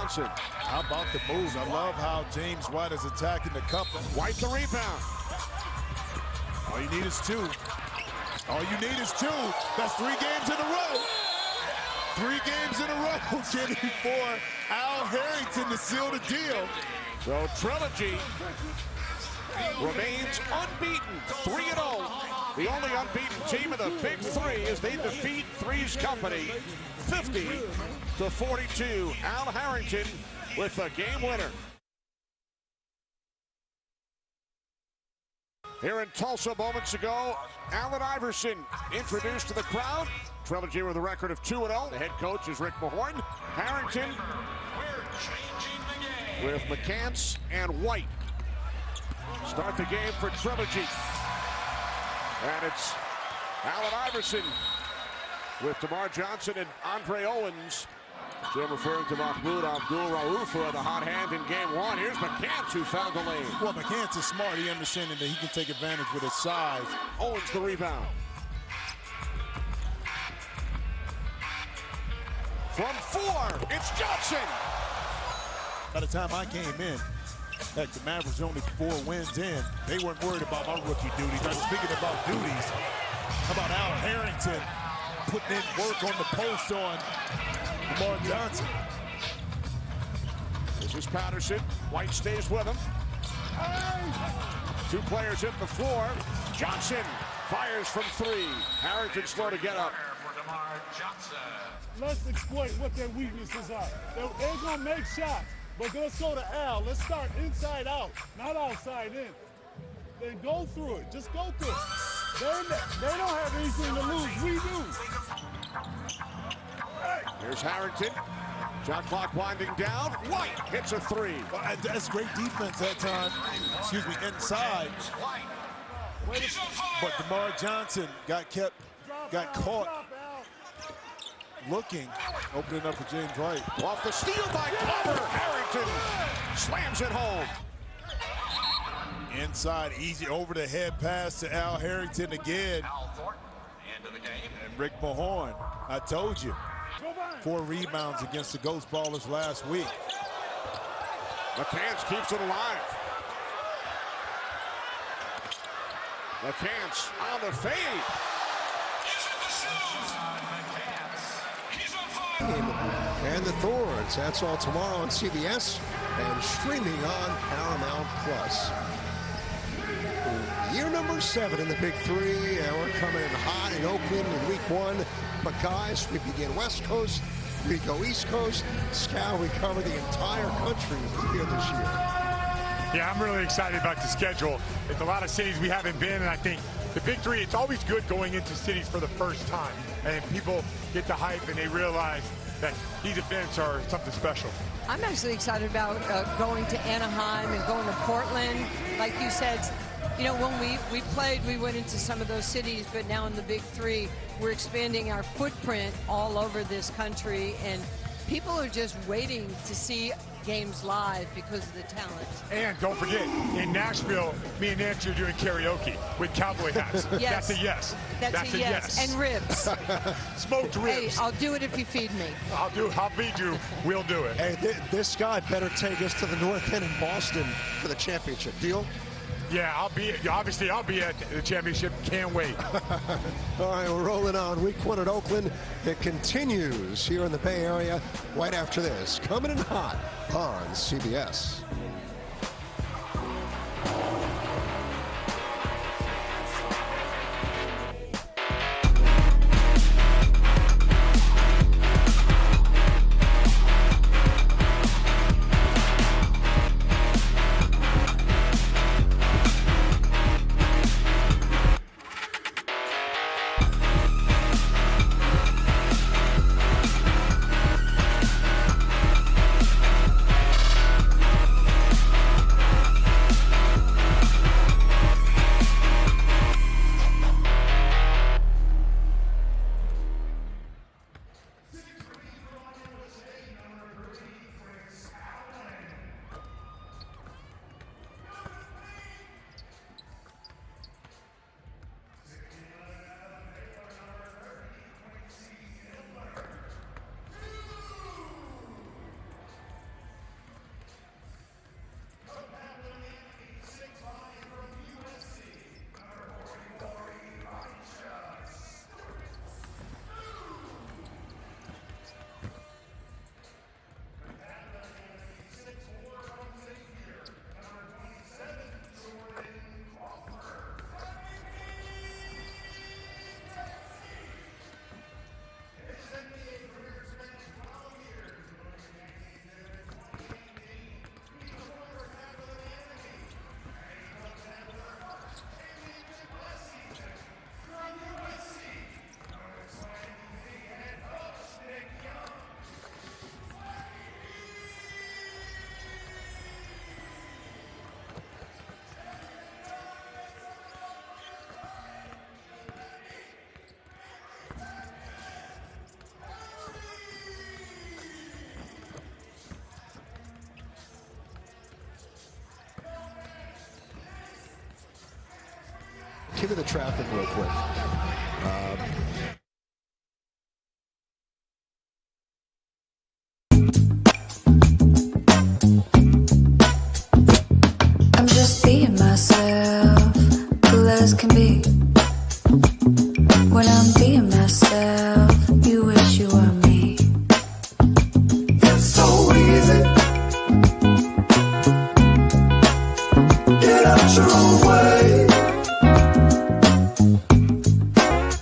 Johnson. How about the moves? I love how James White is attacking the cup. White the rebound. All you need is 2. All you need is 2. That's 3 games in a row. 3 games in a row, Kenny, for Al Harrington to seal the deal. So Trilogy remains unbeaten, 3-0. The only unbeaten team in the Big Three as they defeat Three's Company 50-42. Al Harrington with the game winner. Here in Tulsa moments ago, Allen Iverson introduced to the crowd. Trilogy with a record of 2-0. The head coach is Rick Mahorn. Harrington with McCants and White. Start the game for Trilogy. And it's Allen Iverson with DeMar Johnson and Andre Owens. Jim referring to Mahmoud Abdul-Rauf for the hot hand in game 1. Here's McCants who found the lane. Well, McCants is smart. He understands that he can take advantage with his size. Owens the rebound. From 4, it's Johnson. By the time I came in, heck, the Mavericks only 4 wins in. They weren't worried about my rookie duties. I'm speaking about duties. How about Al Harrington putting in work on the post on DeMar Johnson? This is Patterson. White stays with him. 2 players hit the floor. Johnson fires from 3. Harrington slow to get up. Let's exploit what their weaknesses are. They're going to make shots, but let's go to Al. Let's start inside out, not outside in. Then go through it. Just go through it. They don't have anything to lose. We do. Here's Harrington. Shot clock winding down. White hits a 3. Well, that's great defense that time. Excuse me, inside. But DeMar Johnson got caught looking, opening up for James White. Off the steal by Glover. Harrington slams it home. Inside, easy over the head pass to Al Harrington again. And Rick Mahorn, I told you, 4 rebounds against the Ghost Ballers last week. McCants keeps it alive. McCants on the fade. And the Thorns. That's all tomorrow on CBS and streaming on Paramount Plus. Year number 7 in the Big Three, and we're coming in hot in Oakland in week 1. But guys, we begin West Coast, we go East Coast. Scal, we cover the entire country here this year. Yeah, I'm really excited about the schedule. It's a lot of cities we haven't been, and I think the Big Three, it's always good going into cities for the first time. And people get the hype and they realize that these events are something special. I'm actually excited about going to Anaheim and going to Portland. Like you said, you know, when we played, we went into some of those cities, but now in the Big Three, we're expanding our footprint all over this country, and people are just waiting to see games live because of the talent. And don't forget, in Nashville, me and Nancy are doing karaoke with cowboy hats. Yes. That's a yes. That's a yes. And ribs. Smoked ribs. Hey, I'll do it if you feed me. I'll feed you. We'll do it. Hey, this guy better take us to the North End in Boston for the championship. Deal? Yeah, I'll be at the championship. Can't wait. All right, we're rolling on week 1 at Oakland. It continues here in the Bay Area right after this. Coming in hot on CBS. Give me the traffic real quick. I'm just being myself, cool as can be. When I'm being myself, you wish you were me. It's so easy. Get out your own way.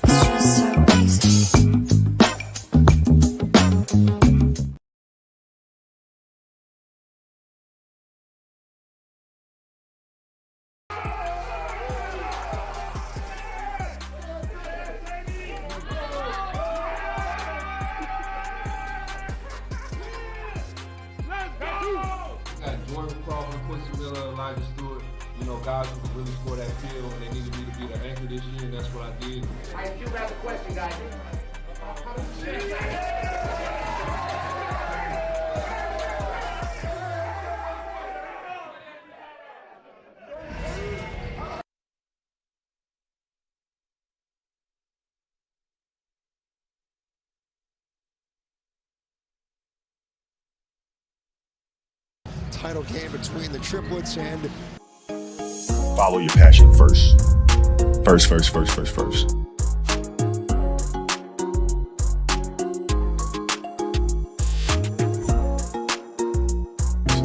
It's just so easy. Guys who can really score that field, and they needed me to be the anchor this year, and that's what I did. I do have a question, guys. Title game between the Triplets and follow your passion first. First. It's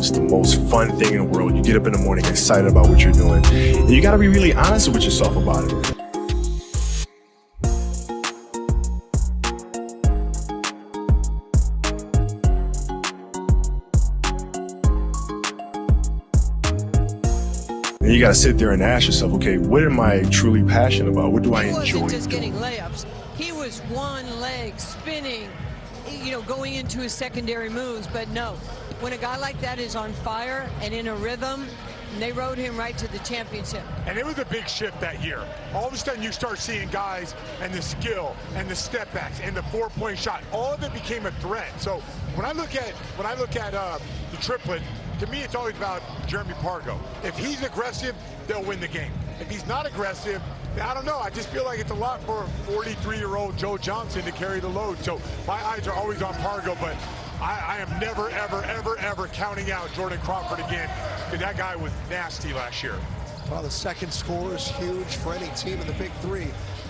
the most fun thing in the world. You get up in the morning excited about what you're doing. And you got to be really honest with yourself about it. And you got to sit there and ask yourself, okay, what am I truly passionate about? What do I enjoy? He wasn't just doing? getting layups. He was one leg spinning, going into his secondary moves. But no, when a guy like that is on fire and in a rhythm, they rode him right to the championship. And it was a big shift that year. All of a sudden you start seeing guys and the skill and the step backs and the 4-point shot. All of it became a threat. So when I look at the triplet, to me, it's always about Jeremy Pargo. If he's aggressive, they'll win the game. If he's not aggressive, I don't know. I just feel like it's a lot for 43-year-old Joe Johnson to carry the load. So my eyes are always on Pargo, but I am never, ever counting out Jordan Crawford again, because that guy was nasty last year. Well, the second score is huge for any team in the Big Three.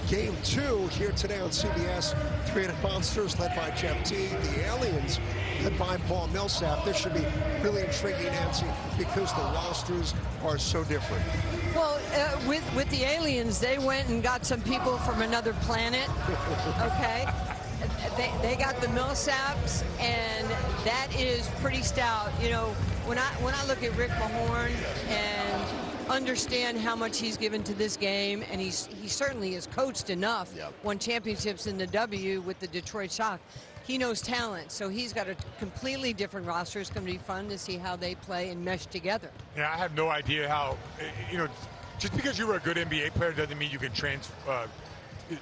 Game 2 here today on CBS. Three-headed monsters led by Jeff T. The Aliens led by Paul Millsap. This should be really intriguing, Nancy, because the rosters are so different. Well, with the Aliens, they went and got some people from another planet, okay? They got the Millsaps, and that is pretty stout. When I look at Rick Mahorn and understand how much he's given to this game, and he certainly has coached enough, won championships in the W with the Detroit Shock. He knows talent, so he's got a completely different roster. It's going to be fun to see how they play and mesh together. Yeah, I have no idea how, just because you were a good NBA player doesn't mean you can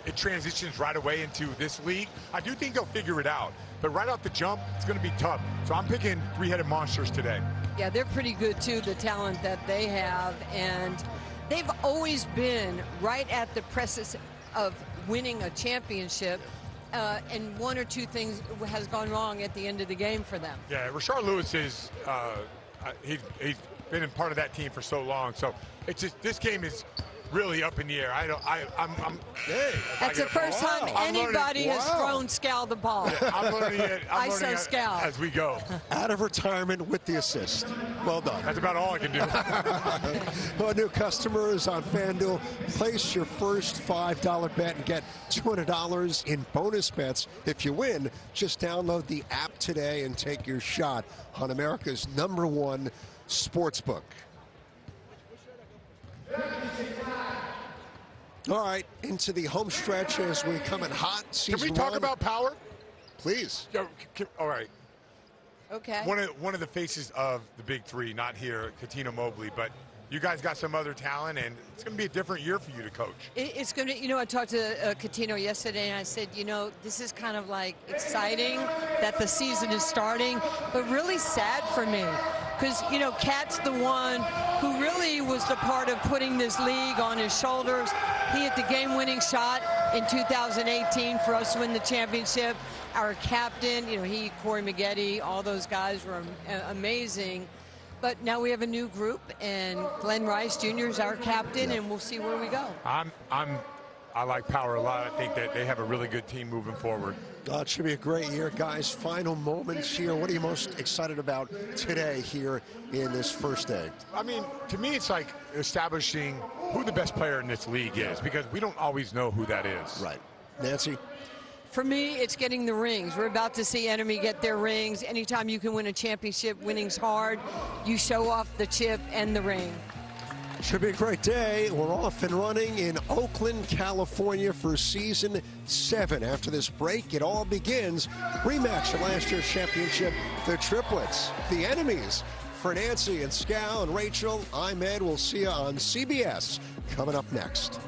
it transitions right away into this league. I do think they'll figure it out, but right off the jump, it's going to be tough. So I'm picking three-headed monsters today. Yeah, they're pretty good too, the talent that they have, and they've always been right at the precipice of winning a championship, and one or two things has gone wrong at the end of the game for them. Yeah, Rashard Lewis is he's been in part of that team for so long, so it's just, this game is really up in the air. That's the first time anybody has thrown Scal the ball. Yeah, I'm learning it. I'm learning Scal as we go. Out of retirement with the assist. Well done. That's about all I can do. Well, new customers on FanDuel, place your first $5 bet and get $200 in bonus bets. If you win, just download the app today and take your shot on America's #1 sportsbook. All right, into the home stretch as we come in hot. Can we talk about power? Please. All right. Okay. One of the faces of the Big Three, not here, Katina Mobley, but you guys got some other talent, and it's going to be a different year for you to coach. It's going to, I talked to Katino yesterday, and I said, this is kind of like exciting that the season is starting, but really sad for me. because, you know, Cat's the one who really was the part of putting this league on his shoulders. He hit the game-winning shot in 2018 for us to win the championship. Our captain, you know, he, Corey Maggette, all those guys were amazing. But now we have a new group, and Glenn Rice Jr. is our captain, and we'll see where we go. I like Power a lot. I think that they have a really good team moving forward. It should be a great year, guys. Final moments here. What are you most excited about today here in this first day? I mean, to me, it's like establishing who the best player in this league is, because we don't always know who that is. Right. Nancy? For me, it's getting the rings. We're about to see Enemy get their rings. Anytime you can win a championship, winning's hard. You show off the chip and the ring. Should be a great day. We're off and running in Oakland, California for season 7. After this break, it all begins. Rematch of last year's championship, the Triplets, the enemies. For Nancy and Scal and Rachel, I'm Ed. We'll see you on CBS coming up next.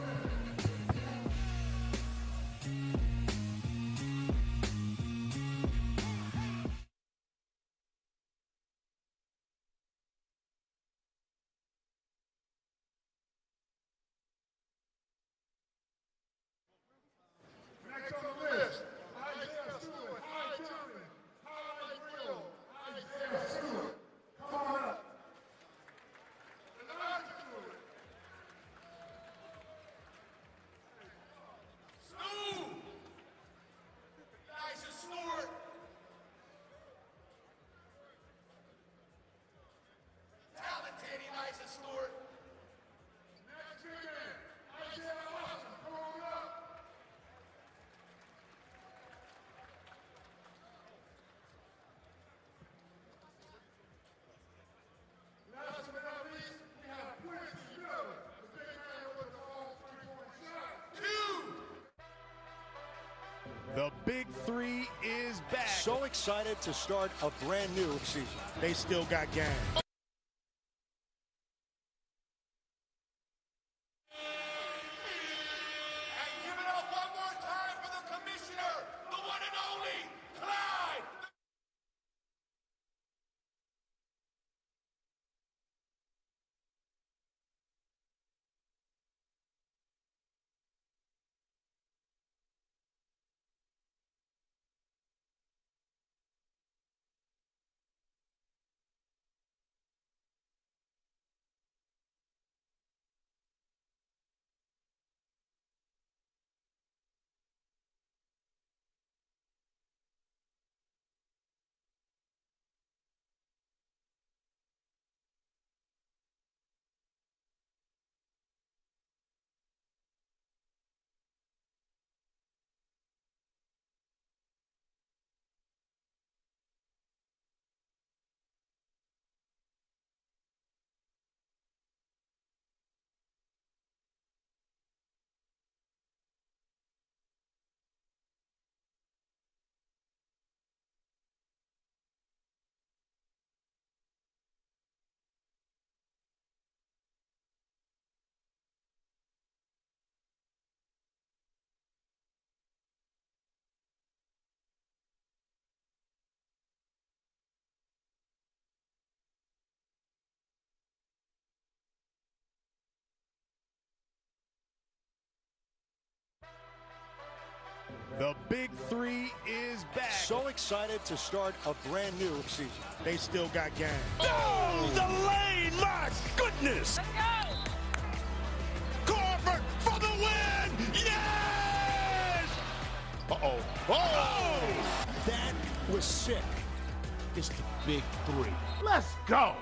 The Big Three is back. So excited to start a brand new season. They still got game. The Big Three is back. So excited to start a brand new season. They still got game. Down the lane, my goodness! Corbett for the win! Yes! Uh-oh. Oh! That was sick. It's the Big Three. Let's go!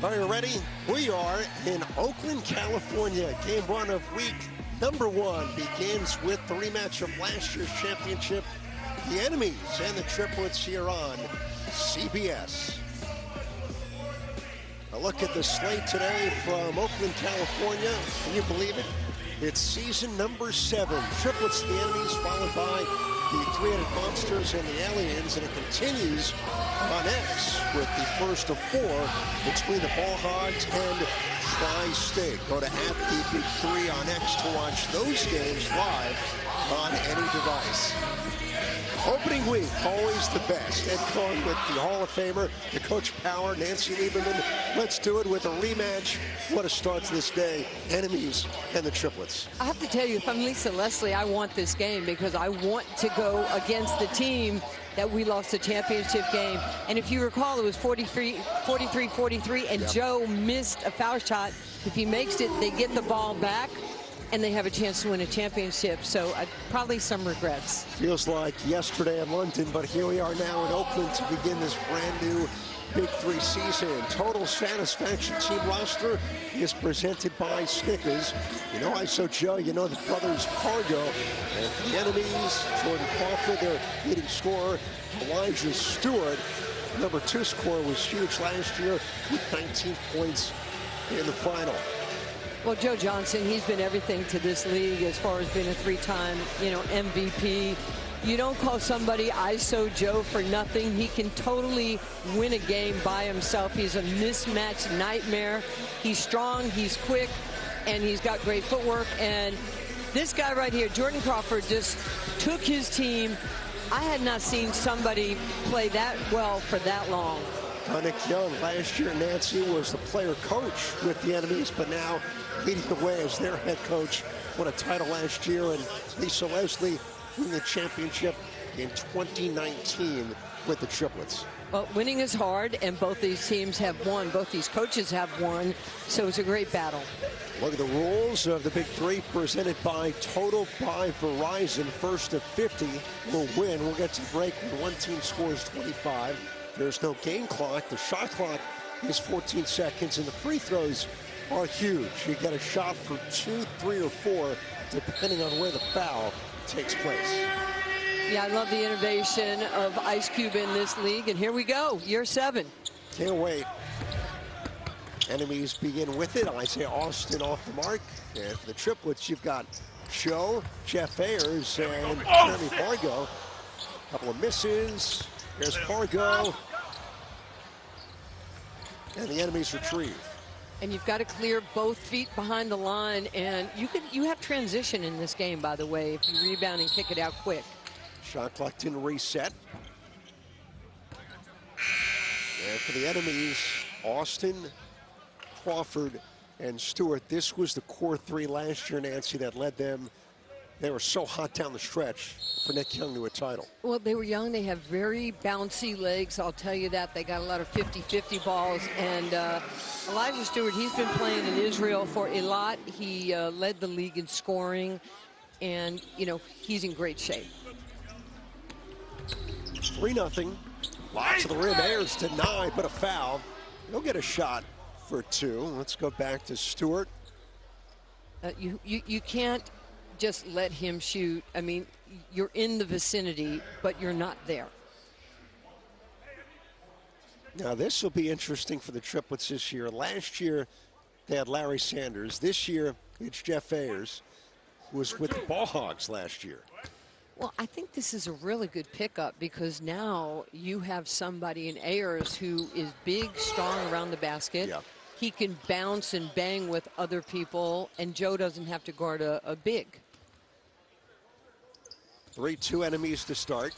Are you ready? We are in Oakland, California. Game 1 of week number 1 begins with the rematch of last year's championship. The enemies and the Triplets here on CBS. A look at the slate today from Oakland, California. Can you believe it? It's season number 7. Triplets, the enemies, followed by the three-headed monsters and the aliens, and it continues on X with the first of 4 between the Ball Hogs and Tri-State. Go to @the-big3 on X to watch those games live on any device. Opening week, always the best. Ed Cohen with the Hall of Famer, the Coach Power, Nancy Lieberman. Let's do it with a rematch. What a start to this day. Enemies and the Triplets. I have to tell you, if I'm Lisa Leslie, I want this game because I want to go against the team that we lost the championship game. And if you recall, it was 43-43, and Joe missed a foul shot. If he makes it, they get the ball back, and they have a chance to win a championship. So probably some regrets. Feels like yesterday in London, but here we are now in Oakland to begin this brand new Big 3 season. Total Satisfaction team roster is presented by Snickers. You know ISO Joe, you know the brothers Pargo. And for the enemies, Jordan Crawford, their leading scorer, Elijah Stewart. Number 2 scorer was huge last year with 19 points in the final. Well, Joe Johnson, he's been everything to this league as far as being a 3-time, MVP. You don't call somebody ISO Joe for nothing. He can totally win a game by himself. He's a mismatch nightmare. He's strong, he's quick, and he's got great footwork. And this guy right here, Jordan Crawford, just took his team. I had not seen somebody play that well for that long. Nick Young, last year, Nancy was the player coach with the enemies, but now leading the way as their head coach. Won a title last year, and Lisa Leslie winning the championship in 2019 with the Triplets. Well, winning is hard, and both these teams have won. Both these coaches have won, so it's a great battle. Look at the rules of the Big 3 presented by Total by Verizon. First to 50 will win. We'll get to the break when one team scores 25. There's no game clock. The shot clock is 14 seconds, and the free throws are huge. You get a shot for 2, 3, or 4, depending on where the foul takes place. Yeah, I love the innovation of Ice Cube in this league, and here we go, year 7. Can't wait. Enemies begin with it. Isaiah Austin off the mark. And for the Triplets, you've got Joe, Jeff Ayers, and Jeremy Fargo. A couple of misses. Here's Fargo. And the enemies retrieve. And you've got to clear both feet behind the line, and you have transition in this game, by the way, if you rebound and kick it out quick. Shot clock didn't reset. And for the enemies, Austin, Crawford, and Stewart. This was the core 3 last year, Nancy, that led them. They were so hot down the stretch for Nick Young to a title. Well, they were young. They have very bouncy legs, I'll tell you that. They got a lot of 50-50 balls. And Elijah Stewart, he's been playing in Israel for a lot. He led the league in scoring. And, he's in great shape. 3-0. Lots of the rim. Ayers denied, but a foul. He'll get a shot for 2. Let's go back to Stewart. You can't just let him shoot. I mean, you're in the vicinity, but you're not there. Now, this will be interesting for the Triplets this year. Last year, they had Larry Sanders. This year, it's Jeff Ayers, who was with the Ball Hogs last year. Well, I think this is a really good pickup because now you have somebody in Ayers who is big, strong around the basket. Yeah. He can bounce and bang with other people, and Joe doesn't have to guard a big. 3-2 enemies to start.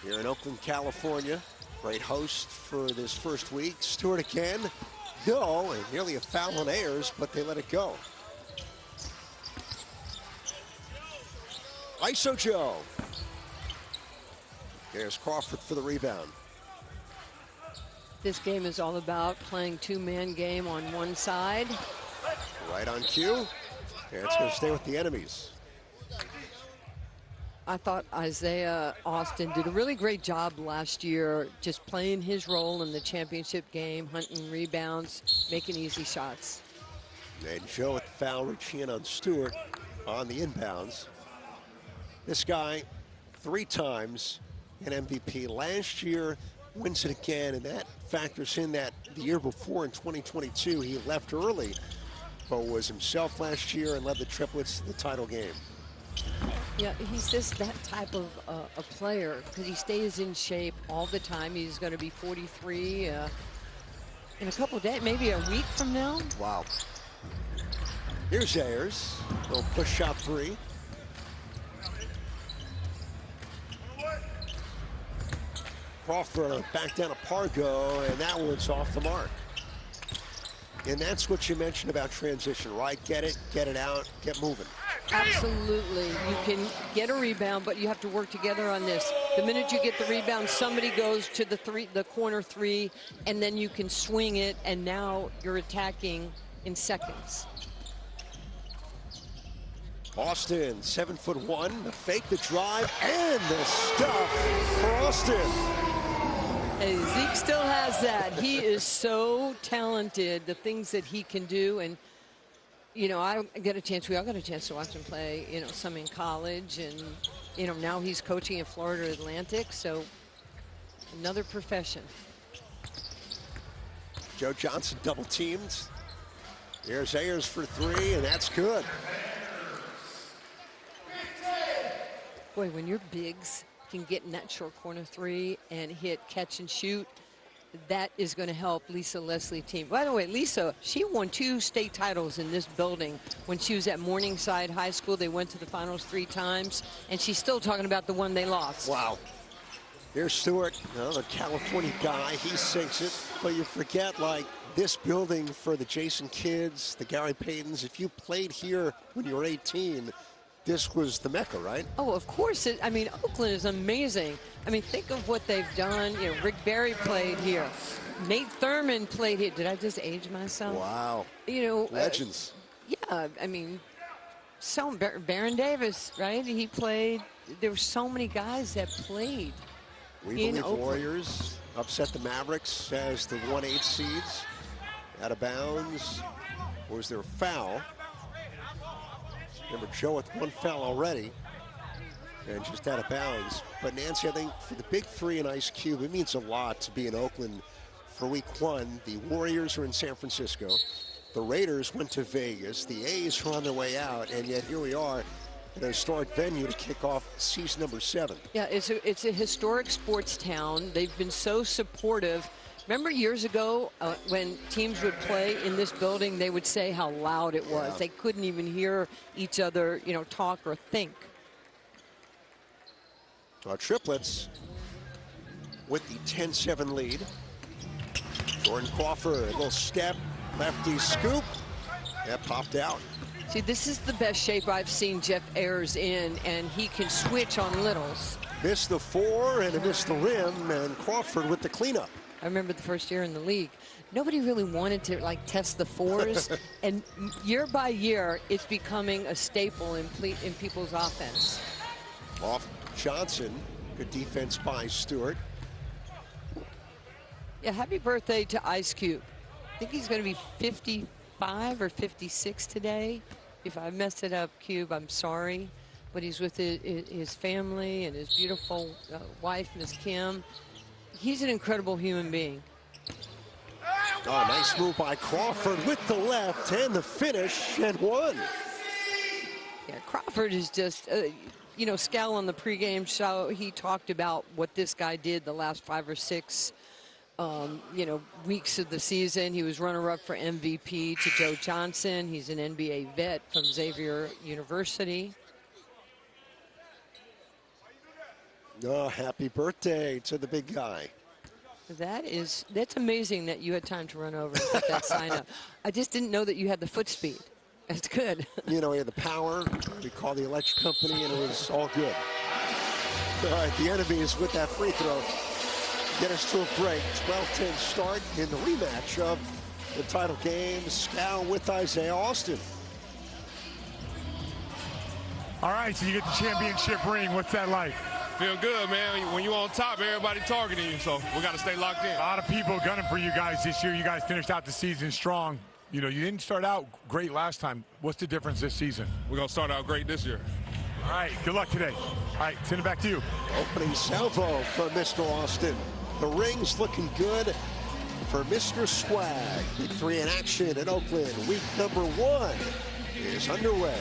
Here in Oakland, California. Great host for this first week. Stewart again. No, and nearly a foul on Ayers, but they let it go. ISO Joe. There's Crawford for the rebound. This game is all about playing 2-man game on one side. Right on cue. And it's going to stay with the enemies. I thought Isaiah Austin did a really great job last year just playing his role in the championship game, hunting rebounds, making easy shots. And Joe with the foul, reaching in on Stewart on the inbounds. This guy, 3 times an MVP. Last year, wins it again, and that factors in that the year before in 2022, he left early but was himself last year and led the Triplets to the title game. Yeah, he's just that type of a player because he stays in shape all the time. He's going to be 43 in a couple of days, maybe a week from now. Wow. Here's Ayers. Little push shot three. Crawford back down to Pargo, and that one's off the mark. And that's what you mentioned about transition, right? Get it out, get moving. Absolutely. You can get a rebound, but you have to work together on this. The minute you get the rebound, somebody goes to the corner three, and then you can swing it, and now you're attacking in seconds. Austin, 7'1", the fake, the drive, and the stuff for Austin. Hey, Zeke still has that. He is so talented, the things that he can do. And, you know, we all got a chance to watch him play, you know, some in college. And, you know, now he's coaching at Florida Atlantic. So another profession. Joe Johnson double teamed. Here's Ayers for three, and that's good. Boy, when your bigs can get in that short corner three and hit catch and shoot, that is going to help Lisa Leslie's team. By the way, Lisa, she won 2 state titles in this building when she was at Morningside High School. They went to the finals 3 times, and she's still talking about the one they lost. Wow. Here's Stewart, the California guy. He sinks it, but you forget, like, this building for the Jason kids, the Gary Paytons, if you played here when you were 18, this was the Mecca, right? Oh, of course. I mean, Oakland is amazing. I mean, think of what they've done. You know, Rick Barry played here. Nate Thurman played here. Did I just age myself? Wow. You know. Legends. Yeah, I mean, Baron Davis, right? He played. There were so many guys that played. We believe Oakland. Warriors upset the Mavericks as the 1-8 seeds. Out of bounds. Was there a foul? Remember, Joe with 1 foul already and just out of bounds. But Nancy, I think for the big three in Ice Cube, it means a lot to be in Oakland for week 1. The Warriors are in San Francisco. The Raiders went to Vegas. The A's are on their way out, and yet here we are at a historic venue to kick off season number 7. Yeah, it's a historic sports town. They've been so supportive. Remember years ago when teams would play in this building, they would say how loud it was. Yeah. They couldn't even hear each other, you know, talk or think. Triplets with the 10-7 lead. Jordan Crawford, a little step, lefty scoop. That popped out. See, this is the best shape I've seen Jeff Ayers in, and he can switch on littles. Missed the 4 and missed the rim, and Crawford with the cleanup. I remember the first year in the league, nobody really wanted to like test the 4s, and year by year, it's becoming a staple in people's offense. Off Johnson, good defense by Stewart. Yeah, happy birthday to Ice Cube. I think he's going to be 55 or 56 today. If I messed it up, Cube, I'm sorry. But he's with his family and his beautiful wife, Miss Kim. He's an incredible human being. Oh, nice move by Crawford with the left and the finish and 1. Yeah, Crawford is just, you know, Scal on the pregame show, he talked about what this guy did the last 5 or 6, you know, weeks of the season. He was runner-up for MVP to Joe Johnson. He's an NBA vet from Xavier University. Oh, happy birthday to the big guy. That's amazing that you had time to run over and put that sign up. I just didn't know that you had the foot speed. That's good. You know, he had the power. We called the electric company, and it was all good. All right, the enemies with that free throw get us to a break. 12-10 start in the rematch of the title game. Scal with Isaiah Austin. All right, so you get the championship ring. What's that like? Feel good, man. When you're on top, everybody targeting you, so we got to stay locked in. A lot of people gunning for you guys this year. You guys finished out the season strong. You know, you didn't start out great last time. What's the difference this season? We're going to start out great this year. All right, good luck today. All right, send it back to you. Opening salvo from Mr. Austin. The ring's looking good. for Mr. Swag. Big three in action in Oakland. Week number 1 is underway.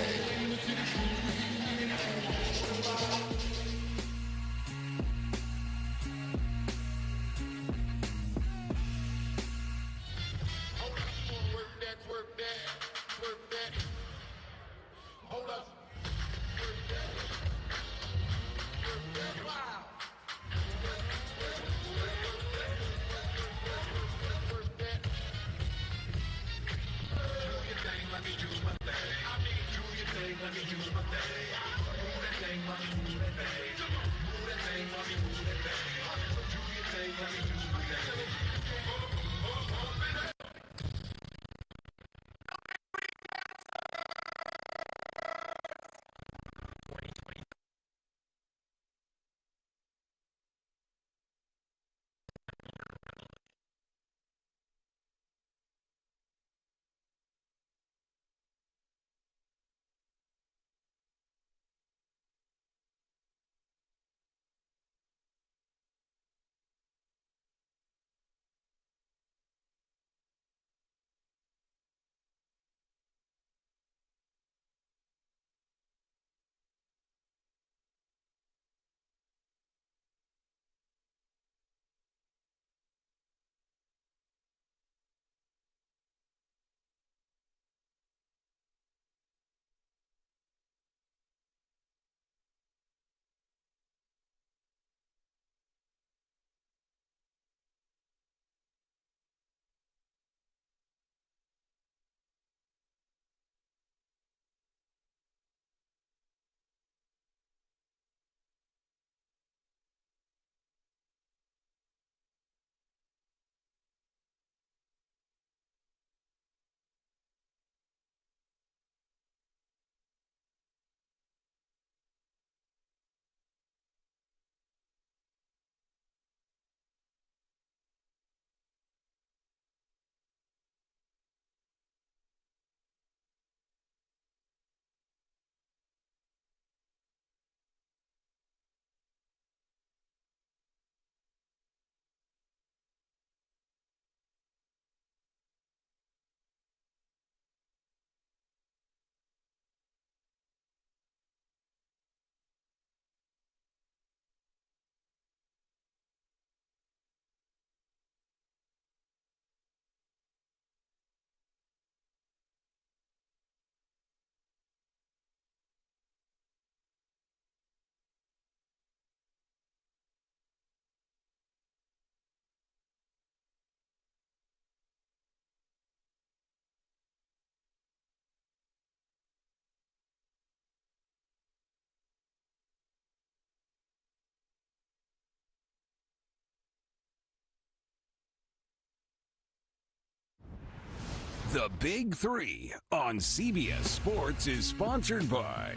The Big Three on CBS Sports is sponsored by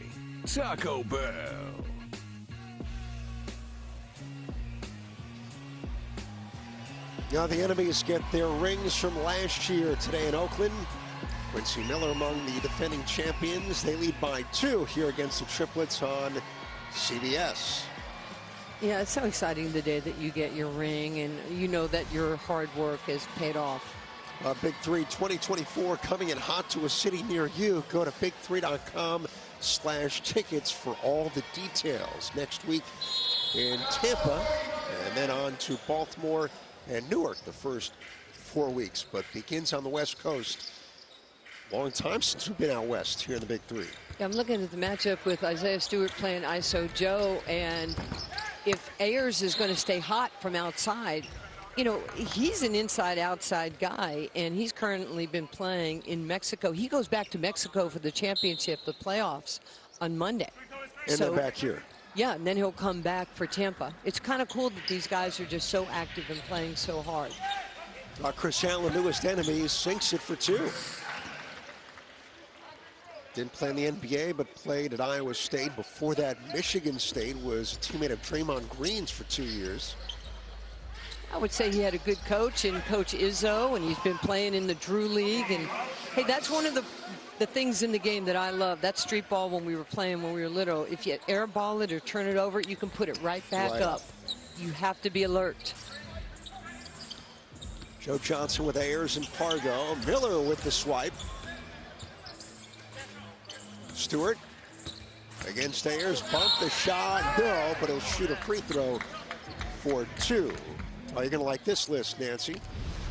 Taco Bell. Now the enemies get their rings from last year today in Oakland. Quincy Miller among the defending champions. They lead by 2 here against the Triplets on CBS. Yeah, it's so exciting the day that you get your ring and you know that your hard work has paid off. Big Three 2024 coming in hot to a city near you. Go to big3.com/tickets for all the details. Next week in Tampa, and then on to Baltimore and Newark the first 4 weeks, but begins on the West Coast. Long time since we've been out west here in the Big Three. Yeah, I'm looking at the matchup with Isaiah Stewart playing ISO Joe, and if Ayers is going to stay hot from outside, you know, he's an inside-outside guy, and he's currently been playing in Mexico. He goes back to Mexico for the championship, the playoffs, on Monday. And then back here. Yeah, and then he'll come back for Tampa. It's kind of cool that these guys are just so active and playing so hard. Chris Allen, newest enemy, sinks it for 2. Didn't play in the NBA, but played at Iowa State. Before that, Michigan State, was a teammate of Draymond Green's for 2 years. I would say he had a good coach in Coach Izzo, and he's been playing in the Drew League. And, hey, that's one of the things in the game that I love. That street ball when we were playing when we were little. If you airball it or turn it over, you can put it right back up. You have to be alert. Joe Johnson with Ayers and Pargo. Miller with the swipe. Stewart against Ayers. Bump the shot. No, but he'll shoot a free throw for 2. Oh, you're going to like this list, Nancy.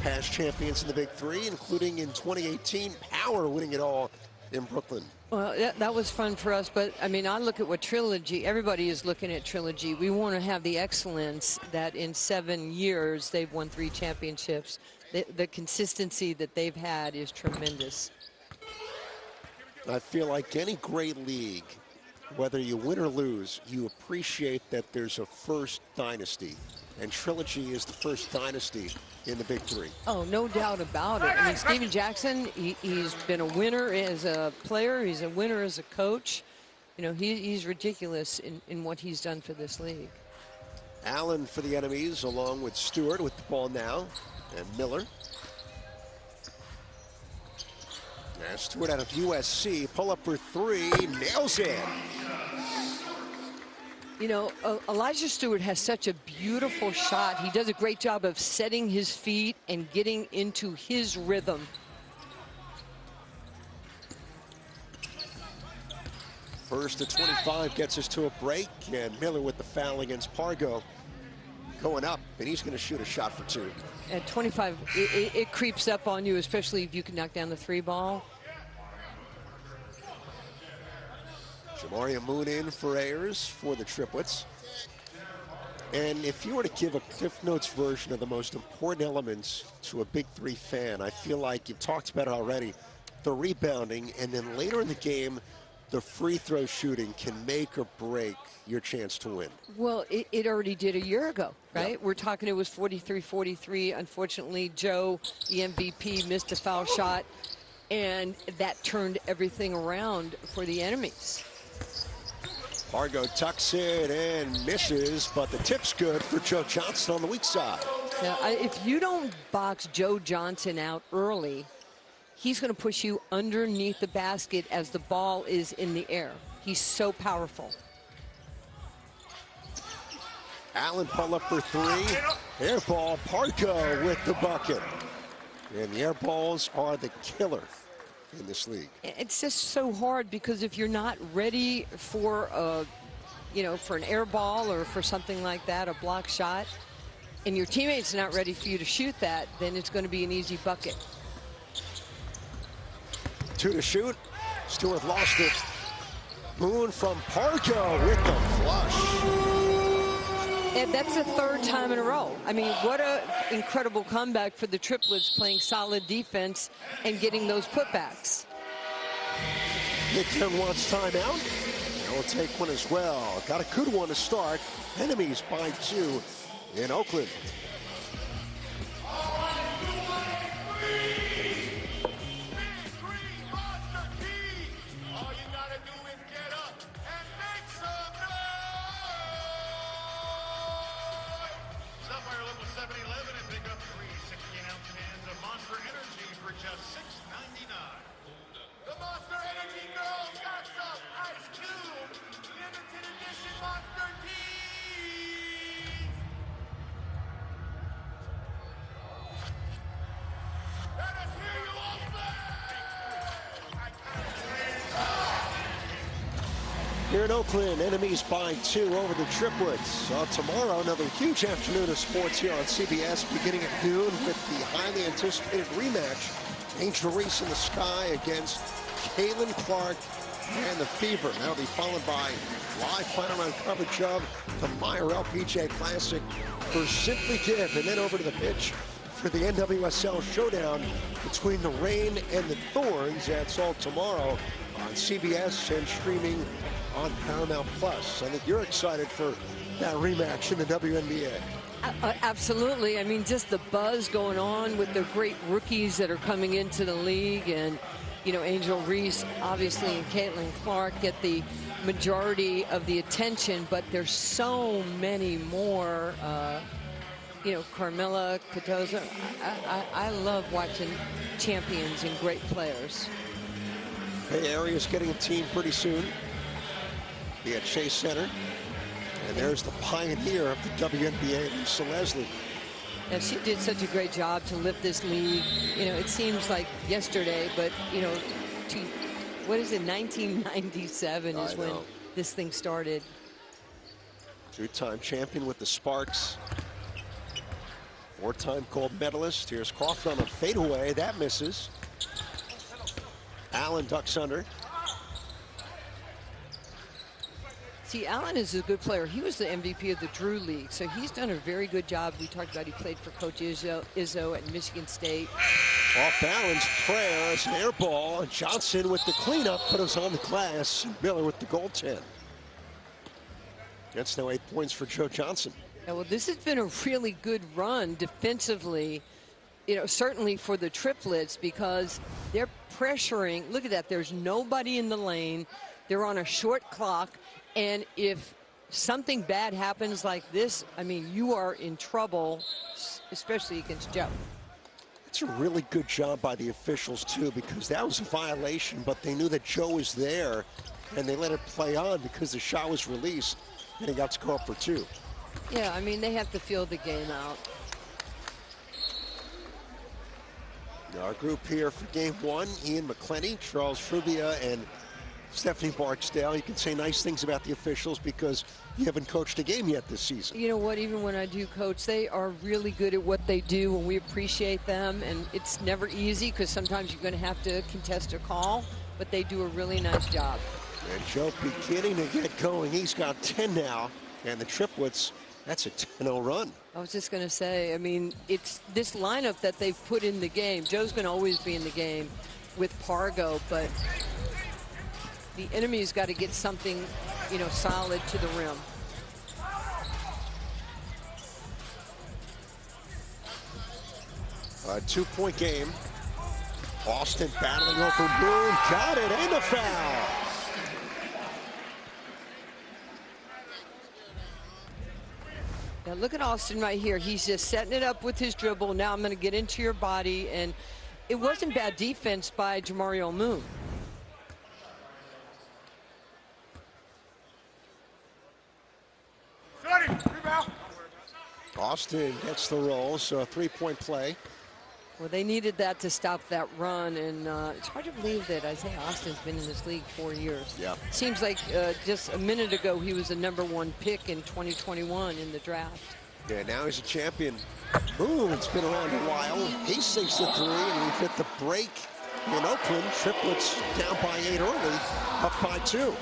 Past champions in the Big Three, including in 2018, Power winning it all in Brooklyn. Well, that was fun for us, but I mean, I look at what Trilogy, everybody is looking at Trilogy. We want to have the excellence that in 7 years they've won 3 championships. The consistency that they've had is tremendous. I feel like any great league, whether you win or lose, you appreciate that there's a first dynasty. And Trilogy is the first dynasty in the Big Three. Oh, no doubt about it. I mean, Steven Jackson, he's been a winner as a player. He's a winner as a coach. You know, he's ridiculous in what he's done for this league. Allen for the enemies, along with Stewart with the ball now, and Miller. Now Stewart out of USC, pull up for 3, nails it. You know, Elijah Stewart has such a beautiful shot. He does a great job of setting his feet and getting into his rhythm. First to 25 gets us to a break, and Miller with the foul against Pargo. Going up, and he's going to shoot a shot for 2. At 25, it creeps up on you, especially if you can knock down the 3 ball. Jamaria Moon in for Ayers for the Triplets. And if you were to give a Cliff Notes version of the most important elements to a Big Three fan, I feel like you've talked about it already. The rebounding, and then later in the game, the free throw shooting can make or break your chance to win. Well, it already did a year ago, right? Yep. We're talking it was 43-43. Unfortunately, Joe, the MVP, missed a foul shot, and that turned everything around for the enemies. Pargo tucks it and misses, but the tip's good for Joe Johnson on the weak side. Now, if you don't box Joe Johnson out early, he's going to push you underneath the basket as the ball is in the air. He's so powerful. Allen pull up for 3. Air ball, Pargo with the bucket. And the air balls are the killer in this league. It's just so hard because if you're not ready for for an air ball or for something like that, a block shot, and your teammate's not ready for you to shoot that, then it's going to be an easy bucket. 2 to shoot. Stewart lost it. Moon from Pargo with the flush. And that's the 3rd time in a row. I mean, what an incredible comeback for the Triplets, playing solid defense and getting those putbacks. Nick Young wants timeout. They'll take one as well. Got a good one to start. Enemies by 2 in Oakland. Here in Oakland, enemies by 2 over the Triplets. Tomorrow, another huge afternoon of sports here on CBS, beginning at noon with the highly anticipated rematch. Angel Reese in the sky against Caitlin Clark and the Fever. That'll be followed by live final round coverage of the Meyer LPGA Classic for Simply Give, and then over to the pitch for the NWSL showdown between the Rain and the Thorns. That's all tomorrow on CBS and streaming on Paramount Plus. I think you're excited for that rematch in the WNBA. Absolutely. I mean, just the buzz going on with the great rookies that are coming into the league, and Angel Reese, obviously, and Caitlin Clark get the majority of the attention, but there's so many more. Carmela, Katoza. I love watching champions and great players. Bay Area's getting a team pretty soon. Be at Chase Center. And there's the pioneer of the WNBA, Lisa Leslie. Yeah, she did such a great job to lift this league. You know, it seems like yesterday, but, you know, what is it, 1997 is when this thing started. Two-time champion with the Sparks. Four-time gold medalist. Here's Crawford on a fadeaway. That misses. Allen ducks under. See, Allen is a good player. He was the MVP of the Drew League, so he's done a very good job. We talked about he played for Coach Izzo at Michigan State. Off balance, Prayer as an air ball. Johnson with the cleanup, put us on the glass. Miller with the goaltend. That's now 8 points for Joe Johnson. Yeah, well, this has been a really good run defensively, you know, certainly for the Triplets, because they're pressuring. Look at that. There's nobody in the lane. They're on a short clock. And if something bad happens like this, I mean, you are in trouble, especially against Joe. It's a really good job by the officials, too, because that was a violation, but they knew that Joe was there, and they let it play on because the shot was released, and he got to go up for 2. Yeah, I mean, they have to feel the game out. Our group here for game 1, Ian McClenny, Charles Frubia, and Stephanie Barksdale. You can say nice things about the officials because you haven't coached a game yet this season. You know what, even when I do coach, they are really good at what they do, and we appreciate them. And it's never easy because sometimes you're going to have to contest a call, but they do a really nice job. And Joe beginning to get going. He's got 10 now, and the Triplets, that's a 10-0 run. I was just going to say, I mean, it's this lineup that they've put in the game. Joe's going to always be in the game with Pargo, but the enemy's got to get something, you know, solid to the rim. A 2-point game. Austin battling over Moon, got it, and a foul. Now look at Austin right here. He's just setting it up with his dribble. Now I'm going to get into your body, and it wasn't bad defense by Jamario Moon. Austin gets the roll, so a 3-point play. Well, they needed that to stop that run, and it's hard to believe that Isaiah Austin's been in this league 4 years. Yeah. Seems like just a minute ago he was the #1 pick in 2021 in the draft. Yeah, now he's a champion. Boom, it's been around a while. He sinks the 3, and we've hit the break in Oakland. Triplets down by 8 early, up by 2.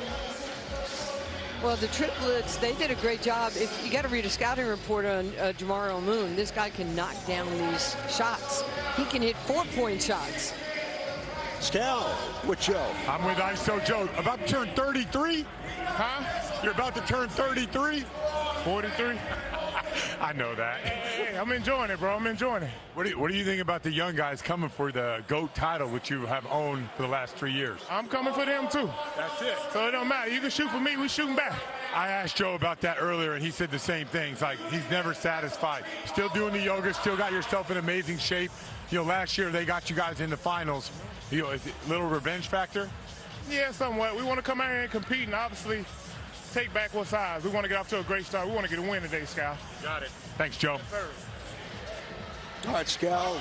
Well, the Triplets, they did a great job. If you got to read a scouting report on Jamario Moon, this guy can knock down these shots. He can hit 4-point shots. Scal with Joe. I'm with ISO Joe. About to turn 33? Huh? You're about to turn 33? 43? I know that. Hey, I'm enjoying it, bro. I'm enjoying it. What do you think about the young guys coming for the GOAT title, which you have owned for the last 3 years? I'm coming for them, too. That's it. So it don't matter. You can shoot for me. We shooting back. I asked Joe about that earlier, and he said the same thing. It's like he's never satisfied. Still doing the yoga, still got yourself in amazing shape. You know, last year they got you guys in the finals. You know, is it a little revenge factor? Yeah, somewhat. We want to come out here and compete, and obviously take back what's ours. We want to get off to a great start. We want to get a win today, Scal. Got it. Thanks, Joe. Yes, all right, Scal.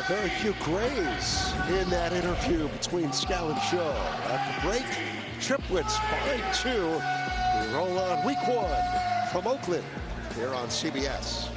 Very few grays in that interview between Scal and Joe. At the break, Triplets by 2. We roll on week 1 from Oakland here on CBS.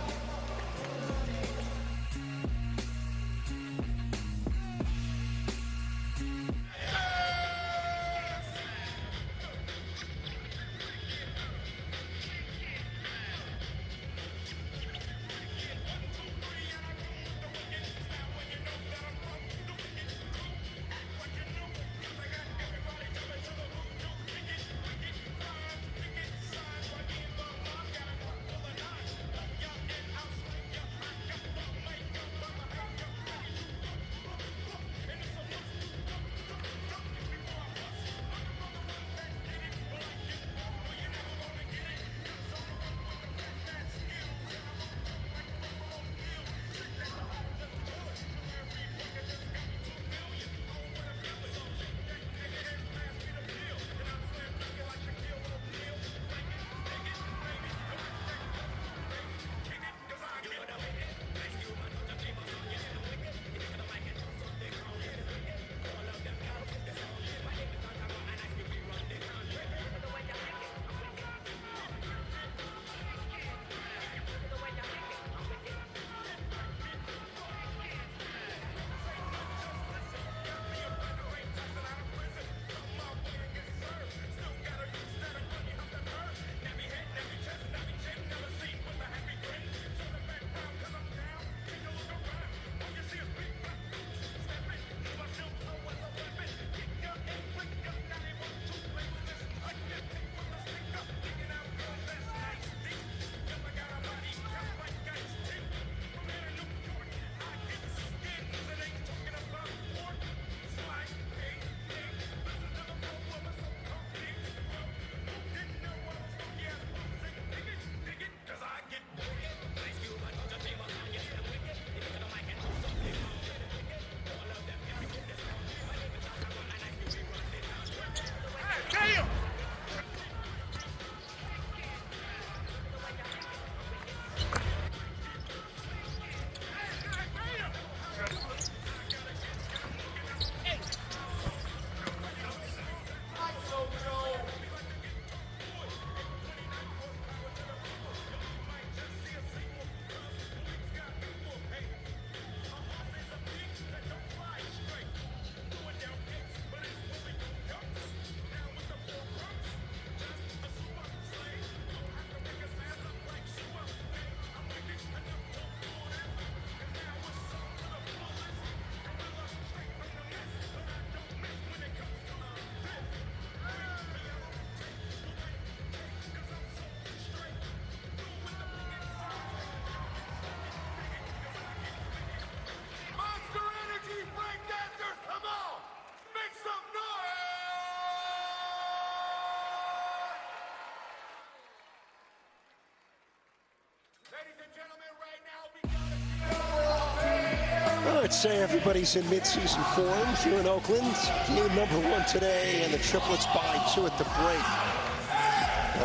I'd say everybody's in mid-season form here in Oakland. Game number 1 today, and the Triplets by 2 at the break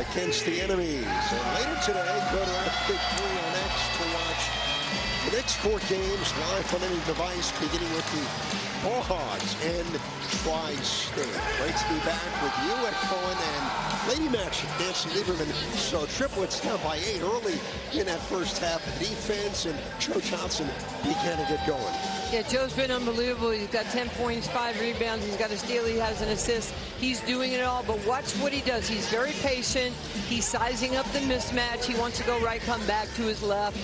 against the enemies. And later today, go to our Big 3 on X to watch the next 4 games live on any device, beginning with the Hogs and Tri-State. Great to be back with you at Cohen and Lady Match with Nancy Lieberman. So Triplets down by 8 early in that first half of the defense, and Joe Johnson began to get going. Yeah, Joe's been unbelievable. He's got 10 points, 5 rebounds. He's got a steal. He has an assist. He's doing it all, but watch what he does. He's very patient. He's sizing up the mismatch. He wants to go right, come back to his left.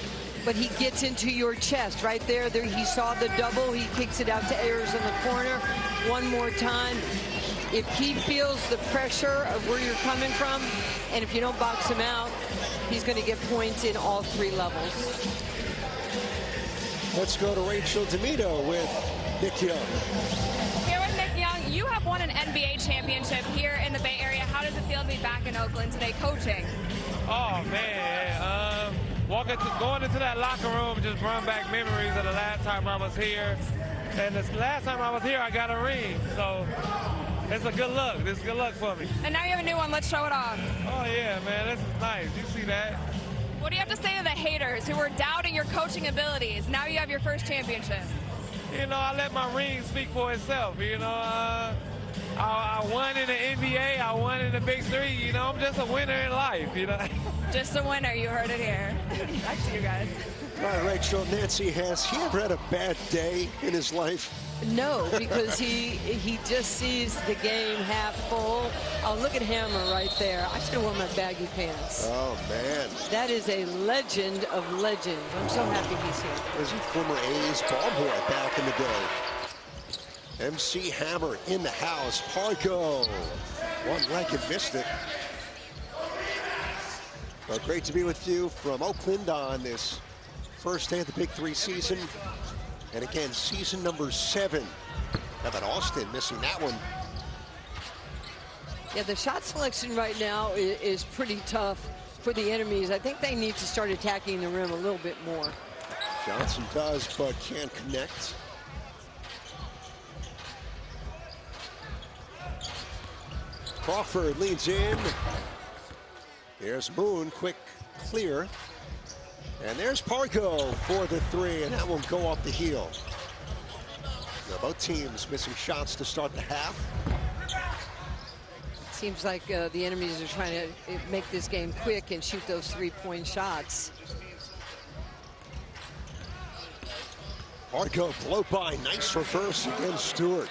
But he gets into your chest right there. He saw the double. He kicks it out to Ayers in the corner. One more time. If he feels the pressure of where you're coming from, and if you don't box him out, he's going to get points in all 3 levels. Let's go to Rachel D'Amito with Nick Young. Here with Nick Young, you have won an NBA championship here in the Bay Area. How does it feel to be back in Oakland today coaching? Oh, man. Going into that locker room just brought back memories of the last time I was here. And this last time I was here, I got a ring. So it's a good look. This is good luck for me. And now you have a new one. Let's show it off. Oh, yeah, man. This is nice. You see that? What do you have to say to the haters who were doubting your coaching abilities? Now you have your first championship. You know, I let my ring speak for itself. You know, I won in the NBA. I won in the Big 3. You know, I'm just a winner in life, you know. Just a winner. You heard it here. Back to you guys. All right, Rachel, Nancy, has he ever had a bad day in his life? No, because he just sees the game half full. Oh, look at Hammer right there. I should have worn my baggy pants. Oh, man. That is a legend of legends. I'm so happy he's here. There's a former A's ball boy back in the day. MC Hammer in the house. Pargo. One leg and missed it. Well, great to be with you from Oakland on this first day of the Big 3 season. And again, season number 7. How about Austin missing that one? Yeah, the shot selection right now is pretty tough for the enemies. I think they need to start attacking the rim a little bit more. Johnson does, but can't connect. Crawford leans in. There's Moon, quick clear. And there's Pargo for the 3, and that will go off the heel. Now, both teams missing shots to start the half. Seems like the enemies are trying to make this game quick and shoot those 3-point shots. Pargo blow by, nice reverse against Stewart.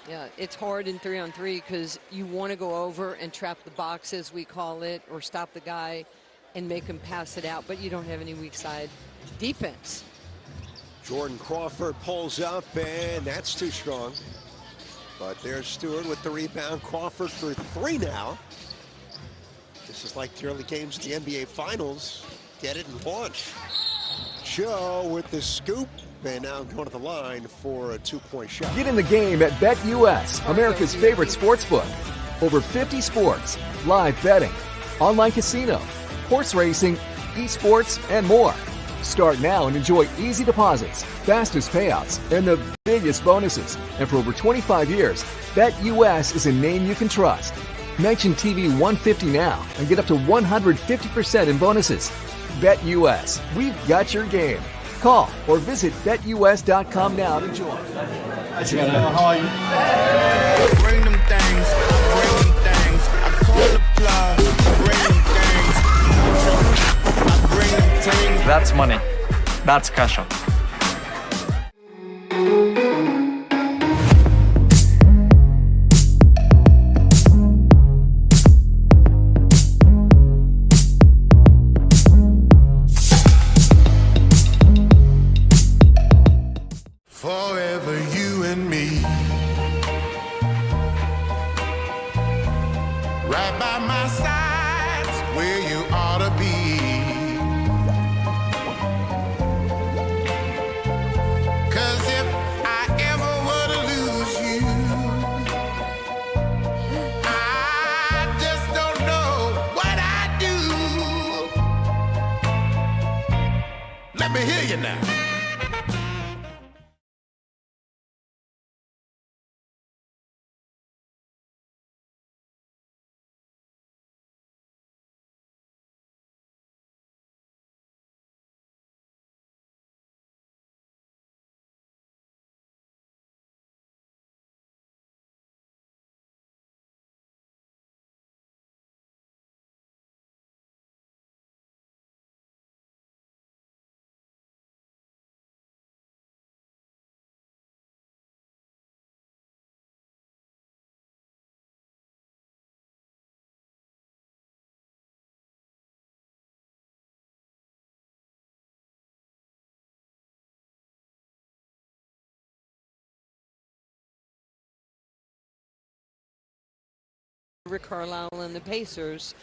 Yeah, it's hard in 3-on-3 because you want to go over and trap the box, as we call it, or stop the guy and make him pass it out, but you don't have any weak side defense. Jordan Crawford pulls up, and that's too strong. But there's Stewart with the rebound. Crawford for 3 now. This is like the early games of the NBA Finals. Get it and launch. Joe with the scoop, and now going to the line for a 2-point shot. Get in the game at BetUS, America's favorite sportsbook. Over 50 sports, live betting, online casino, horse racing, esports, and more. Start now and enjoy easy deposits, fastest payouts, and the biggest bonuses. And for over 25 years, BetUS is a name you can trust. Mention TV 150 now and get up to 150% in bonuses. BetUS, we've got your game. Call or visit BetUS.com now to join. How are you? Bring them things, bring them things. I call the plug, bring them things. I bring them things. That's money. That's cash out. Forever you and me, right by my side's where you ought to be. 'Cause if I ever were to lose you, I just don't know what I'd do. Let me hear you now. Rick Carlisle and the Pacers.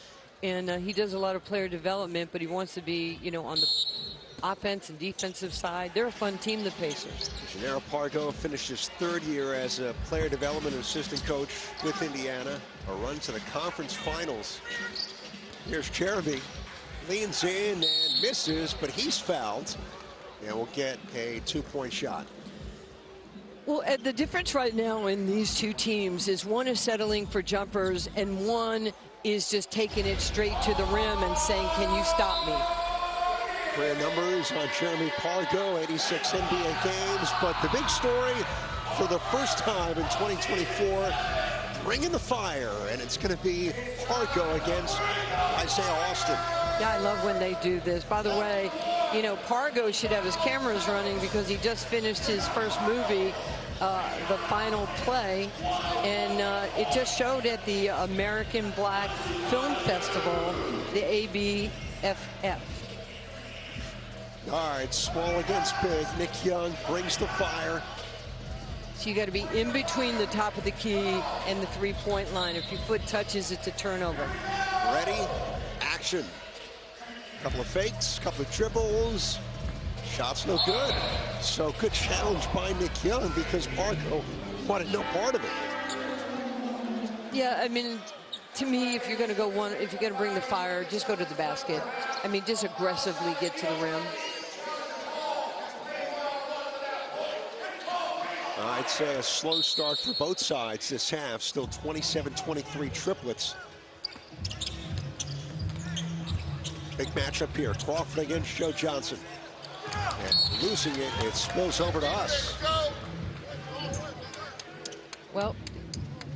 And he does a lot of player development, but he wants to be, you know, on the offense and defensive side. They're a fun team, the Pacers. Gennaro Pargo finished his third year as a player development assistant coach with Indiana. A run to the conference finals. Here's Cherubim. Leans in and misses, but he's fouled. And will get a 2-point shot. Well, the difference right now in these two teams is one is settling for jumpers and one is just taking it straight to the rim and saying, can you stop me? Career numbers on Jeremy Pargo, 86 NBA games. But the big story for the first time in 2024, bringing the fire. And it's going to be Pargo against Isaiah Austin. Yeah, I love when they do this. By the way, you know, Pargo should have his cameras running because he just finished his first movie, The Final Play, and it just showed at the American Black Film Festival, the ABFF. All right, small against big. Nick Young brings the fire. So you got to be in between the top of the key and the three-point line. If your foot touches, it's a turnover. Ready, action. Couple of fakes, couple of dribbles. Shots no good. So good challenge by Nick Young because Pargo wanted no part of it. Yeah, I mean, to me, if you're going to go one, if you're going to bring the fire, just go to the basket. I mean, just aggressively get to the rim. I'd say a slow start for both sides this half. Still 27-23 Triplets. Big matchup here. Crawford against Joe Johnson. And losing it, it spills over to us. Well,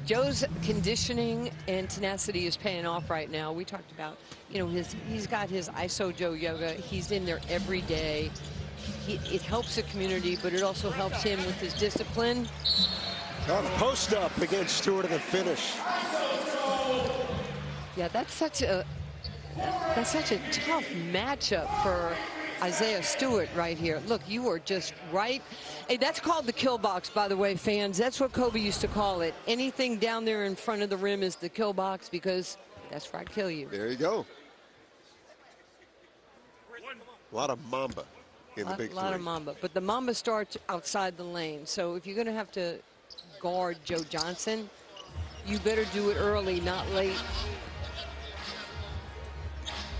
Joe's conditioning and tenacity is paying off right now. We talked about, you know, he's got his ISO Joe yoga. He's in there every day. It helps the community, but it also helps him with his discipline. On the post up against Stewart in the finish. Yeah, that's such a tough matchup for Isaiah Stewart right here. Look, you are just right. Hey, that's called the kill box, by the way, fans. That's what Kobe used to call it. Anything down there in front of the rim is the kill box because that's where I kill you. There you go. A lot of Mamba in the big three. A lot of Mamba. But the Mamba starts outside the lane. So if you're going to have to guard Joe Johnson, you better do it early, not late.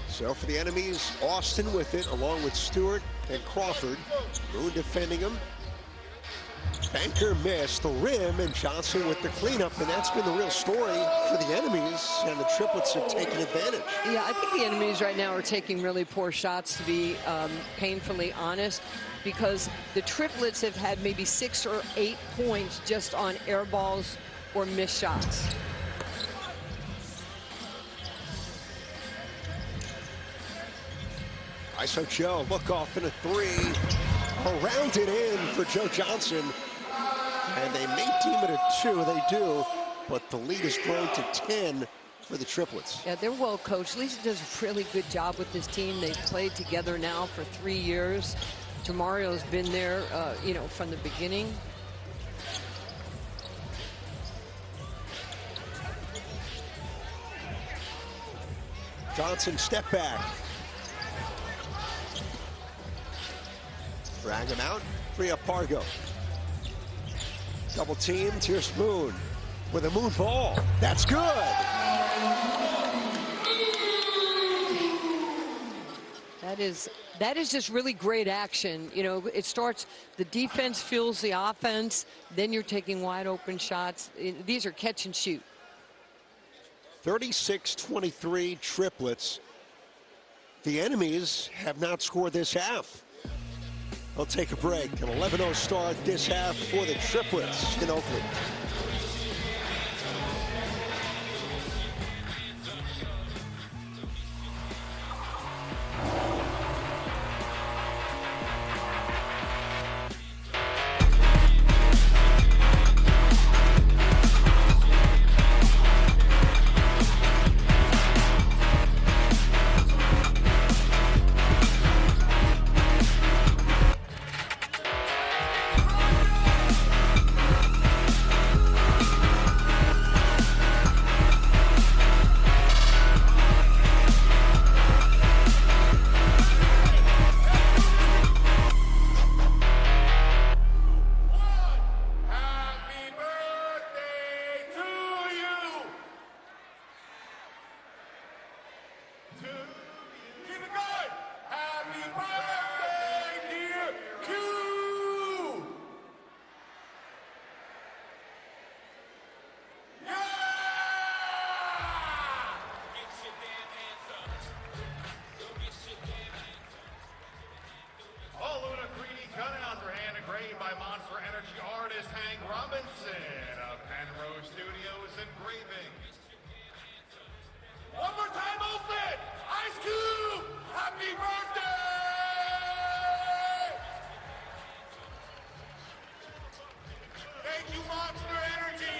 So for the enemies, Austin with it, along with Stewart and Crawford. Moon defending him. Banker missed the rim, and Johnson with the cleanup, and that's been the real story for the enemies, and the Triplets have taken advantage. Yeah, I think the enemies right now are taking really poor shots, to be painfully honest, because the Triplets have had maybe 6 or 8 points just on air balls or missed shots. ISO Joe, look off in a 3. Around it in for Joe Johnson. And they may deem it a 2, they do, but the lead has grown to 10 for the Triplets. Yeah, they're well coached. Lisa does a really good job with this team. They've played together now for 3 years. Jamario's been there, you know, from the beginning. Johnson, step back. Drag him out, free up Pargo. Double teamed, here's Moon with a Moon ball. That's good. That is just really great action. You know, it starts, the defense fuels the offense, then you're taking wide open shots. These are catch and shoot. 36-23 Triplets. The enemies have not scored this half. They'll take a break. An 11-0 start this half for the Triplets in Oakland. Keep it going. Happy birthday, dear Q. Yeah! Get your damn hands up. Go get your damn hands up. All Luna 3D cutout for hand engraved by Monster Energy artist Hank Robinson of Penrose Studios Engraving. One more time, Oakland! Ice Cube! Happy birthday! Thank you, Monster Energy!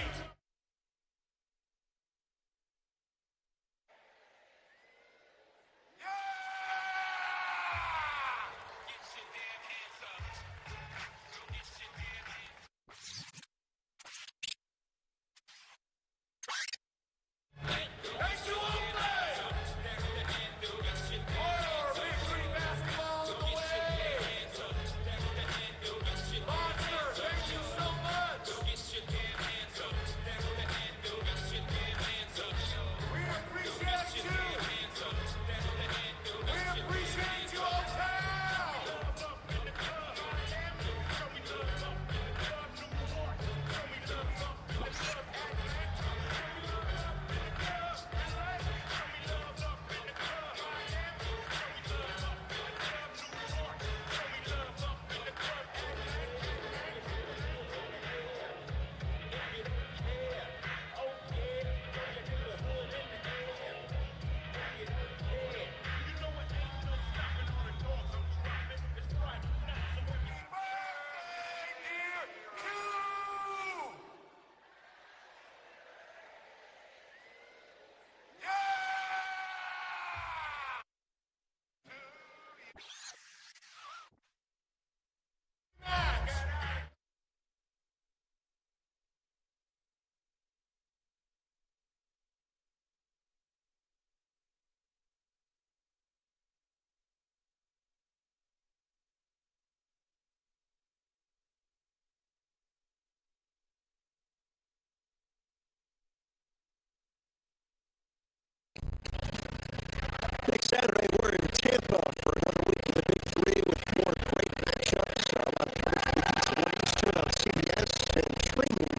Next Saturday, we're in Tampa for another week of the Big Three with more great matchups. A lot of coverage for the Eastern on CBS and streaming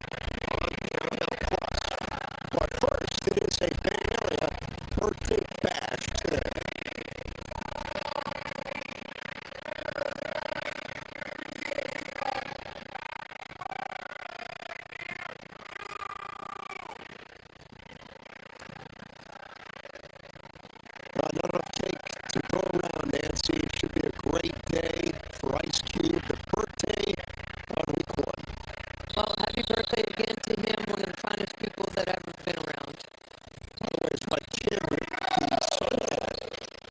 on Paramount Plus. But first, it is a Bay Area birthday bash today. Not enough cake to go around, Nancy. It should be a great day for Ice Cube, the birthday on week one. Well, happy birthday again to him, one of the finest people that ever been around. By the way, it's my kid with the sunhat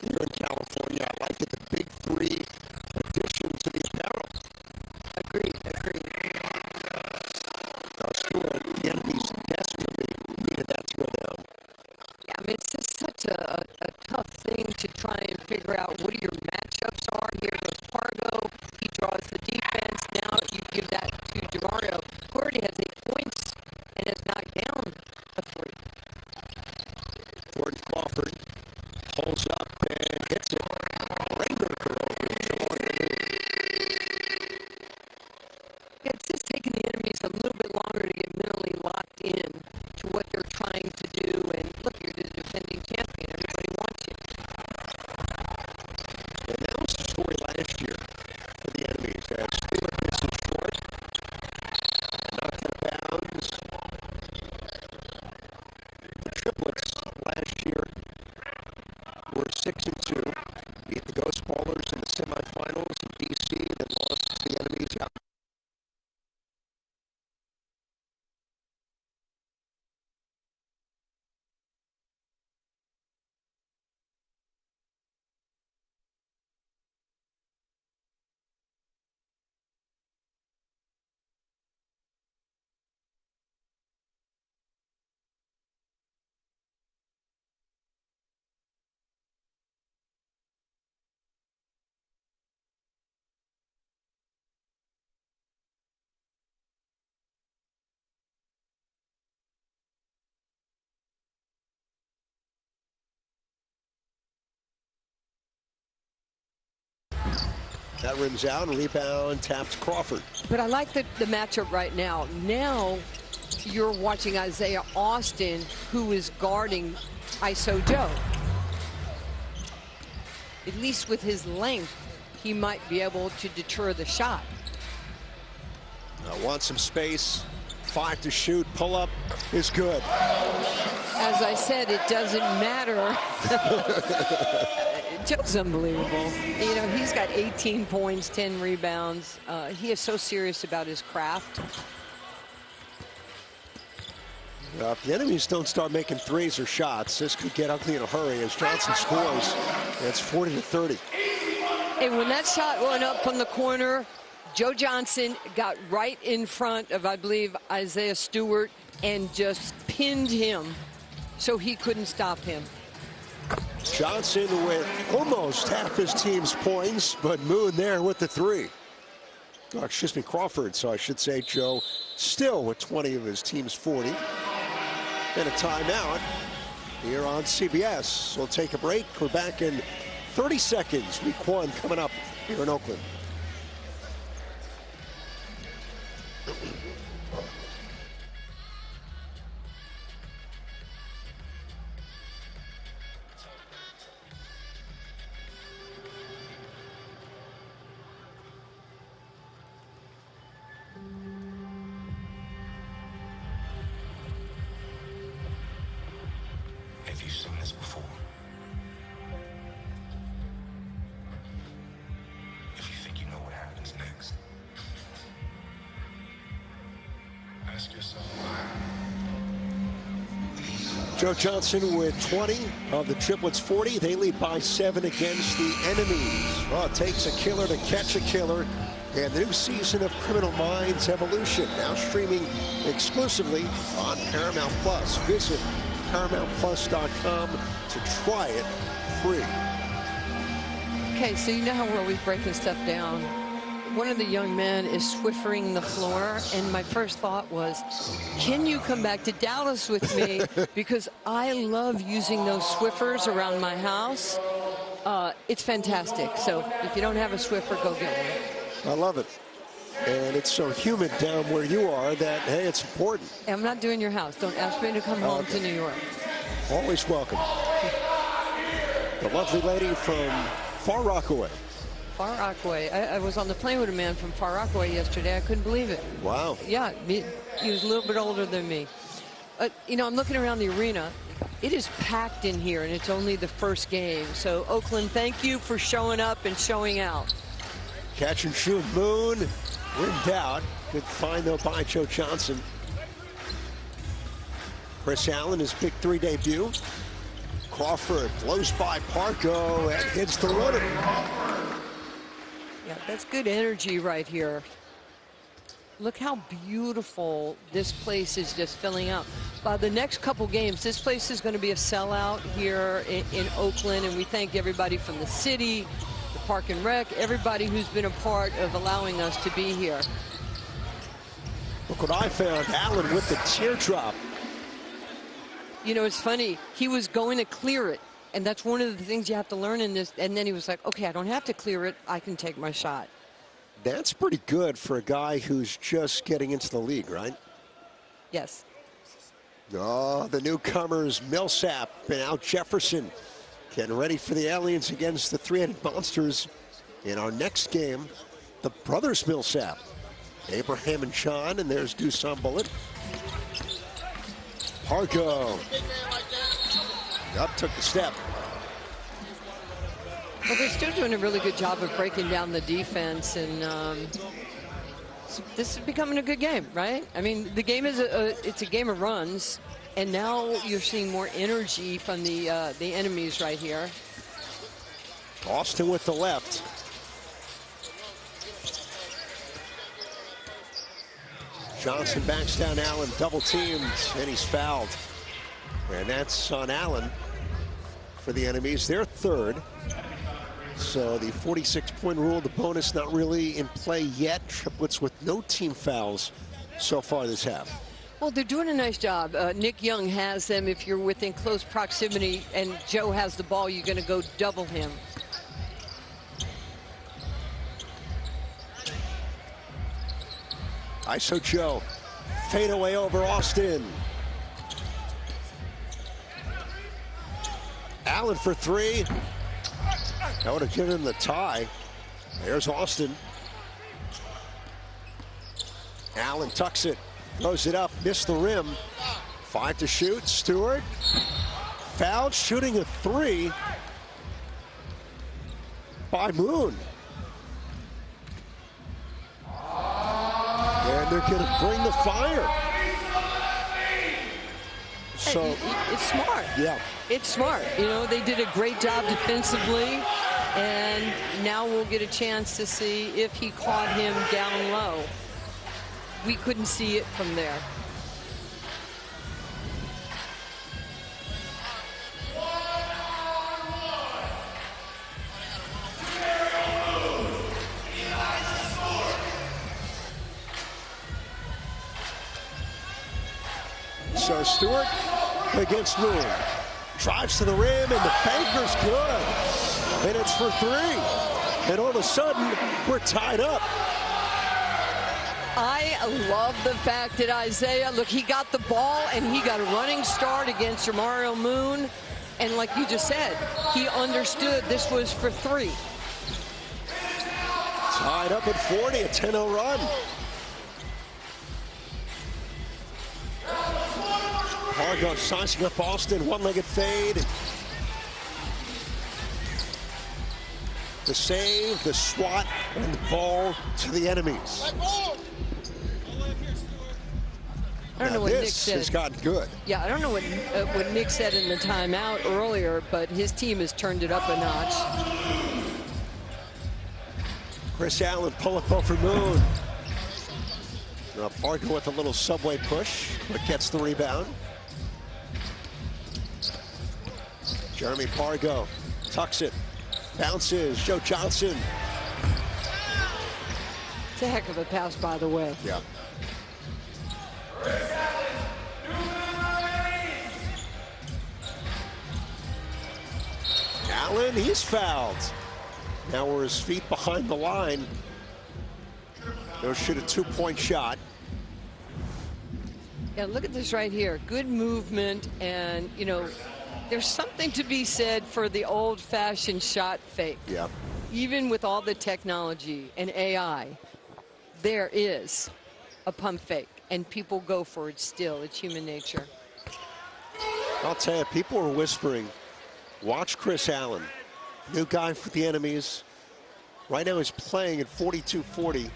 here in California. I like it, the Big Three addition to the apparel. Agreed. Stuart, the enemies desperately needed that to go down. Yeah, I mean, it's just such a tough thing to try and figure out what your matchups are. Here goes Pargo. He draws the defense. Now you give that to DeMario, who already has 8 points and has knocked down a 3. Jordan Crawford pulls up and hits it. Ranger girl. It's just taking the enemies a little bit longer to get mentally locked in to what they're trying to do. And look, you're the defending champion. Everybody wants you. And that was the story last year for the enemies as Stewart misses short. Knocked out of bounds. The Triplets last year were 6-2. Beat the Ghost Ballers in the semifinals in DC, then lost to the enemies out. That rims out, rebound, tapped Crawford. But I like the matchup right now. Now you're watching Isaiah Austin, who is guarding ISO Joe. At least with his length, he might be able to deter the shot. I want some space. 5 to shoot. Pull up is good. As I said, it doesn't matter. Joe's unbelievable. You know, he's got 18 points, 10 rebounds. He is so serious about his craft. If the enemies don't start making threes or shots, this could get ugly in a hurry as Johnson scores. It's 40-30. And when that shot went up from the corner, Joe Johnson got right in front of, I believe, Isaiah Stewart and just pinned him so he couldn't stop him. Johnson with almost half his team's points, but Moon there with the 3. Oh, excuse me, Crawford, so I should say Joe still with 20 of his team's 40. And a timeout here on CBS. We'll take a break. We're back in 30 seconds. Week 1 coming up here in Oakland. Have you seen this before? If you think you know what happens next, ask yourself why. Joe Johnson with 20 of the Triplets 40. They lead by 7 against the enemies. Well, it takes a killer to catch a killer. And the new season of Criminal Minds Evolution now streaming exclusively on Paramount Plus. Visit ParamountPlus.com to try it free. Okay, so you know how we're always breaking stuff down. One of the young men is Swiffering the floor, and my first thought was, can you come back to Dallas with me? Because I love using those Swiffers around my house. It's fantastic. So if you don't have a Swiffer, go get one. I love it. And it's so humid down where you are that, hey, it's important. I'm not doing your house. Don't ask me to come home to New York. Always welcome. The lovely lady from Far Rockaway. Far Rockaway. I was on the plane with a man from Far Rockaway yesterday. I couldn't believe it. Wow. Yeah, he was a little bit older than me. You know, I'm looking around the arena. It is packed in here, and it's only the first game. So, Oakland, thank you for showing up and showing out. Catch and shoot Moon. Rimmed out. Good find, though, by Joe Johnson. Chris Allen, his big 3 debut. Crawford blows by Parco and hits the runner. Yeah, that's good energy right here. Look how beautiful this place is just filling up. By the next couple games, this place is going to be a sellout here in Oakland, and we thank everybody from the city, the Park and Rec, everybody who's been a part of allowing us to be here. Look what I found, Allen with the teardrop. You know, it's funny, he was going to clear it, and that's one of the things you have to learn in this, and then he was like, okay, I don't have to clear it, I can take my shot. That's pretty good for a guy who's just getting into the league, right? Yes. Oh, the newcomers, Millsap and Al Jefferson, getting ready for the Aliens against the three-headed monsters in our next game, the brothers Millsap. Abraham and Sean, and there's Dusan Bullet. Parco. Up, took the step. Well, they're still doing a really good job of breaking down the defense, and this is becoming a good game, right? I mean, the game is it's a game of runs, and now you're seeing more energy from the enemies right here. Austin with the left. Johnson backs down Allen, double teamed, and he's fouled. And that's on Allen for the enemies, their third. So the 46-point rule, the bonus not really in play yet. Triplets with no team fouls so far this half. Well, they're doing a nice job. Nick Young has them. If you're within close proximity and Joe has the ball, you're going to go double him. ISO Joe. Fade away over Austin. Allen for three. That would have given him the tie. There's Austin. Allen tucks it, throws it up, missed the rim. 5 to shoot. Stewart fouled, shooting a three by Moon. And they're going to bring the fire. So it's smart. Yeah. It's smart. You know, they did a great job defensively, and now we'll get a chance to see if he caught him down low. We couldn't see it from there. So Stewart against Moon. Drives to the rim, and the banker's good. And it's for three. And all of a sudden, we're tied up. I love the fact that Isaiah, look, he got the ball, and he got a running start against Jamario Moon. And like you just said, he understood this was for three. Tied up at 40, a 10-0 run. Hargo sizing up Austin, one-legged fade. The save, the swat, and the ball to the enemies. I don't know what Nick said. This has gotten good. Yeah, I don't know what Nick said in the timeout earlier, but his team has turned it up a notch. Chris Allen pull up for Moon. Now Parker with a little subway push, but gets the rebound. Jeremy Pargo tucks it, bounces. Joe Johnson. It's a heck of a pass, by the way. Yeah. Allen, he's fouled. Now we're his feet behind the line. He'll shoot a two-point shot. Yeah, look at this right here. Good movement, and, you know, there's something to be said for the old-fashioned shot fake. Yeah. Even with all the technology and AI, there is a pump fake, and people go for it still. It's human nature. I'll tell you, people are whispering, watch Chris Allen. New guy for the enemies. Right now he's playing at 42-40,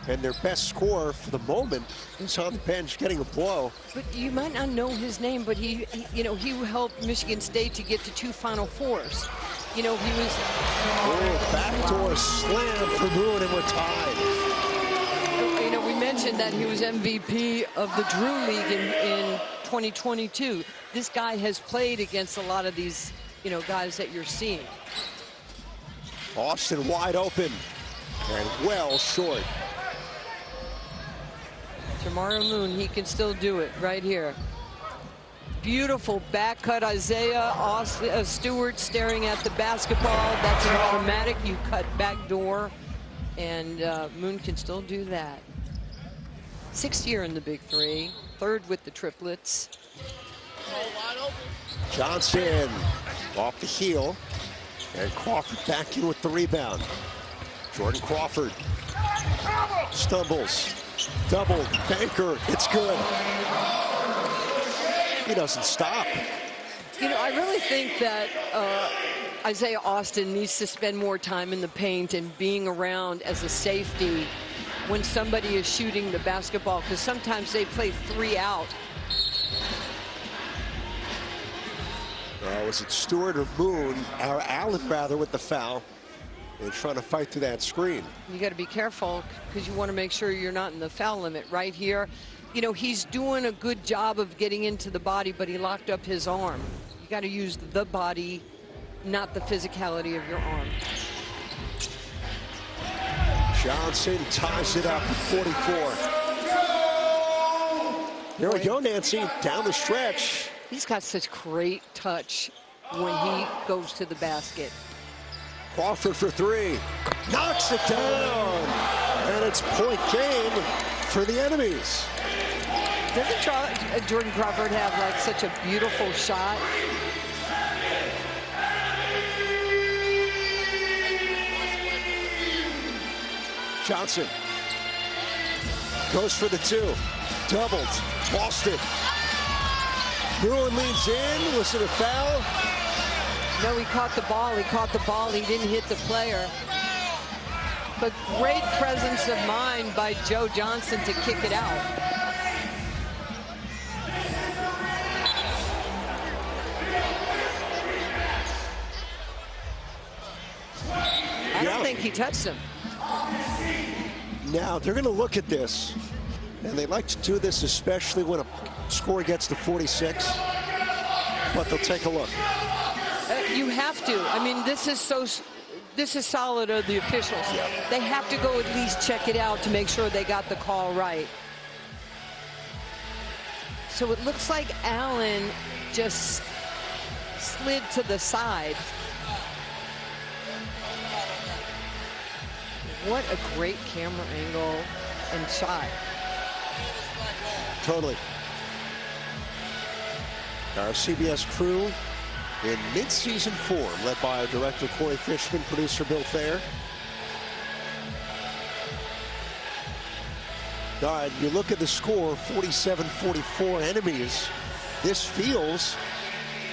and their best scorer for the moment is on the bench getting a blow. But you might not know his name, but he helped Michigan State to get to 2 Final Fours. You know, he was... Oh, backdoor slam for Moon, and we're tied. You know, we mentioned that he was MVP of the Drew League in 2022. This guy has played against a lot of these, you know, guys that you're seeing. Austin wide open and well short. Jamario Moon, he can still do it right here. Beautiful back cut. Isaiah Stewart staring at the basketball. That's an automatic. You cut back door, and Moon can still do that. 6th year in the Big Three, 3rd with the Triplets. Johnson off the heel, and Crawford back in with the rebound. Jordan Crawford stumbles, double, banker, it's good. He doesn't stop. You know, I really think that Isaiah Austin needs to spend more time in the paint and being around as a safety when somebody is shooting the basketball, because sometimes they play 3 out. Was it Stewart or Moon, or Allen rather, with the foul? They're trying to fight through that screen. You got to be careful, because you want to make sure you're not in the foul limit right here. You know, he's doing a good job of getting into the body, but he locked up his arm. You got to use the body, not the physicality of your arm. Johnson ties it up at 44. There we go, Nancy, down the stretch. He's got such great touch when he goes to the basket. Crawford for 3, knocks it down, and it's point game for the enemies. Doesn't Jordan Crawford have like such a beautiful shot? Johnson goes for the 2. Doubled. Tossed it. Bruin leans in. Was it a foul? No, he caught the ball. He caught the ball. He didn't hit the player. But great presence of mind by Joe Johnson to kick it out. I don't think he touched him. Now, they're going to look at this, and they like to do this especially when a score gets to 46, but they'll take a look. You have to. I mean, this is solid of the officials. They have to go at least check it out to make sure they got the call right. So it looks like Allen just slid to the side. What a great camera angle and shot. Totally. Our CBS crew in mid-season form, led by our director, Corey Fishman, producer, Bill Thayer. All right, you look at the score, 47-44 enemies. This feels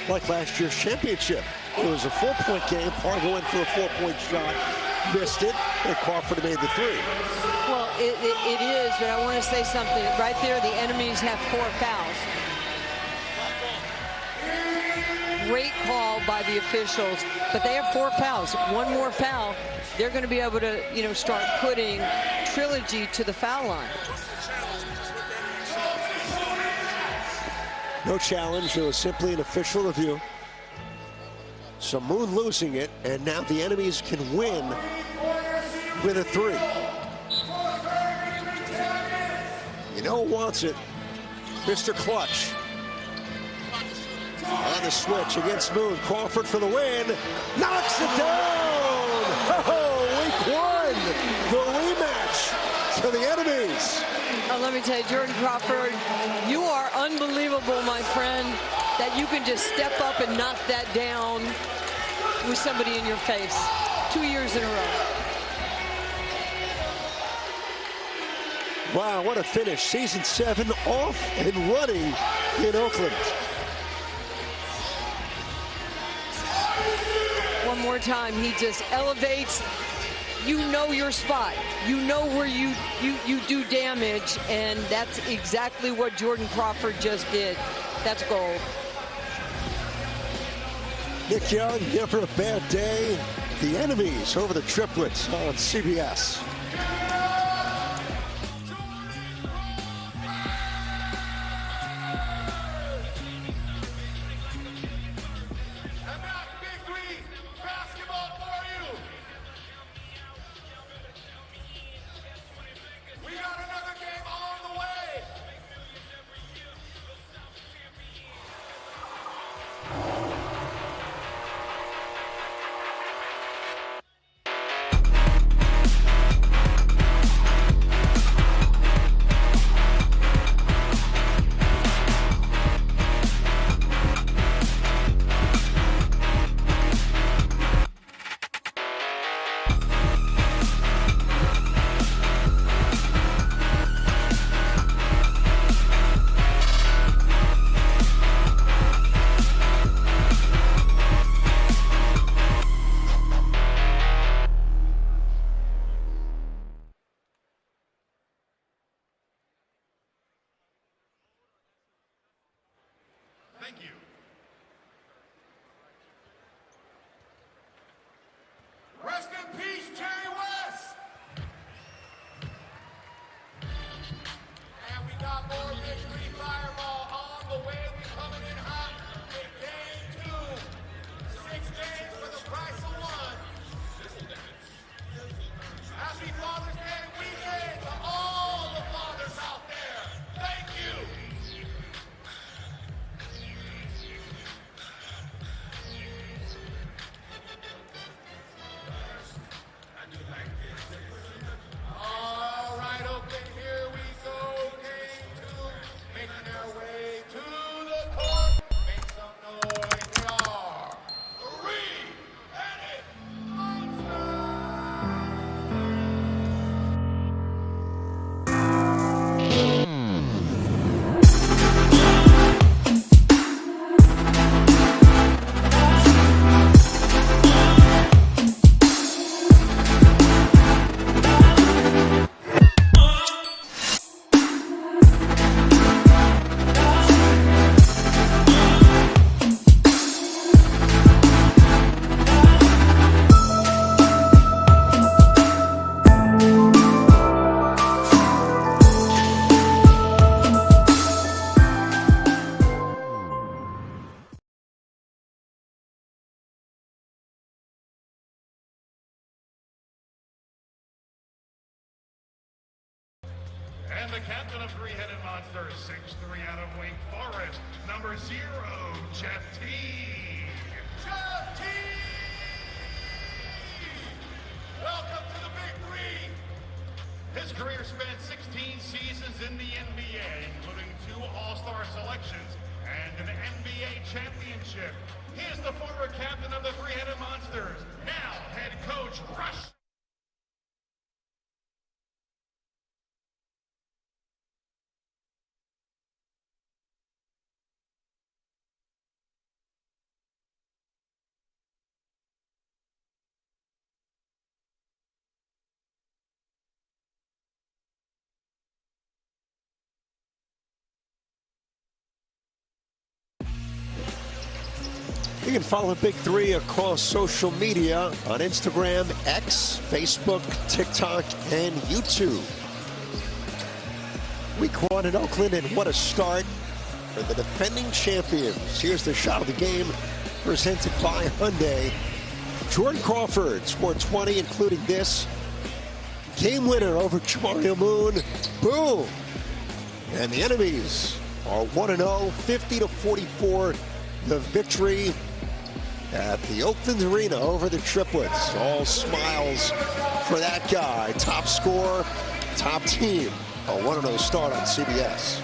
like last year's championship. It was a 4-point game. Pargo went for a 4-point shot, missed it, and Crawford made the 3. Well, it is, but I want to say something. Right there, the enemies have 4 fouls. Great call by the officials, but they have 4 fouls. One more foul, they're going to be able to, start putting Trilogy to the foul line. No challenge. It was simply an official review. So Moon losing it, and now the enemies can win with a 3. You know who wants it? Mr. Clutch. On the switch against Moon. Crawford for the win. Knocks it down! Oh, week 1. The rematch to the enemies. Let me tell you, Jordan Crawford, you are unbelievable, my friend, that you can just step up and knock that down with somebody in your face 2 years in a row. Wow, what a finish. Season 7 off and running in Oakland. One more time, he just elevates. You know your spot. You know where you do damage, and that's exactly what Jordan Crawford just did. That's gold. Nick Young, never a bad day. The enemies over the Triplets on CBS. captain of Three-Headed Monsters, 6'3" out of Wake Forest, number 0, Jeff T. Jeff T! Welcome to the Big Three. His career spanned 16 seasons in the NBA, including 2 All-Star selections and an NBA championship. He is the former captain of the Three-Headed Monsters, now head coach Rush. You can follow the Big Three across social media on Instagram, X, Facebook, TikTok, and YouTube. Week 1 in Oakland, and what a start for the defending champions. Here's the shot of the game presented by Hyundai. Jordan Crawford scored 20, including this. Game winner over Jamario Moon. Boom! And the enemies are 1-0, 50-44. The victory at the Oakland Arena over the Triplets. All smiles for that guy. Top scorer, top team. A 1-0 start on CBS.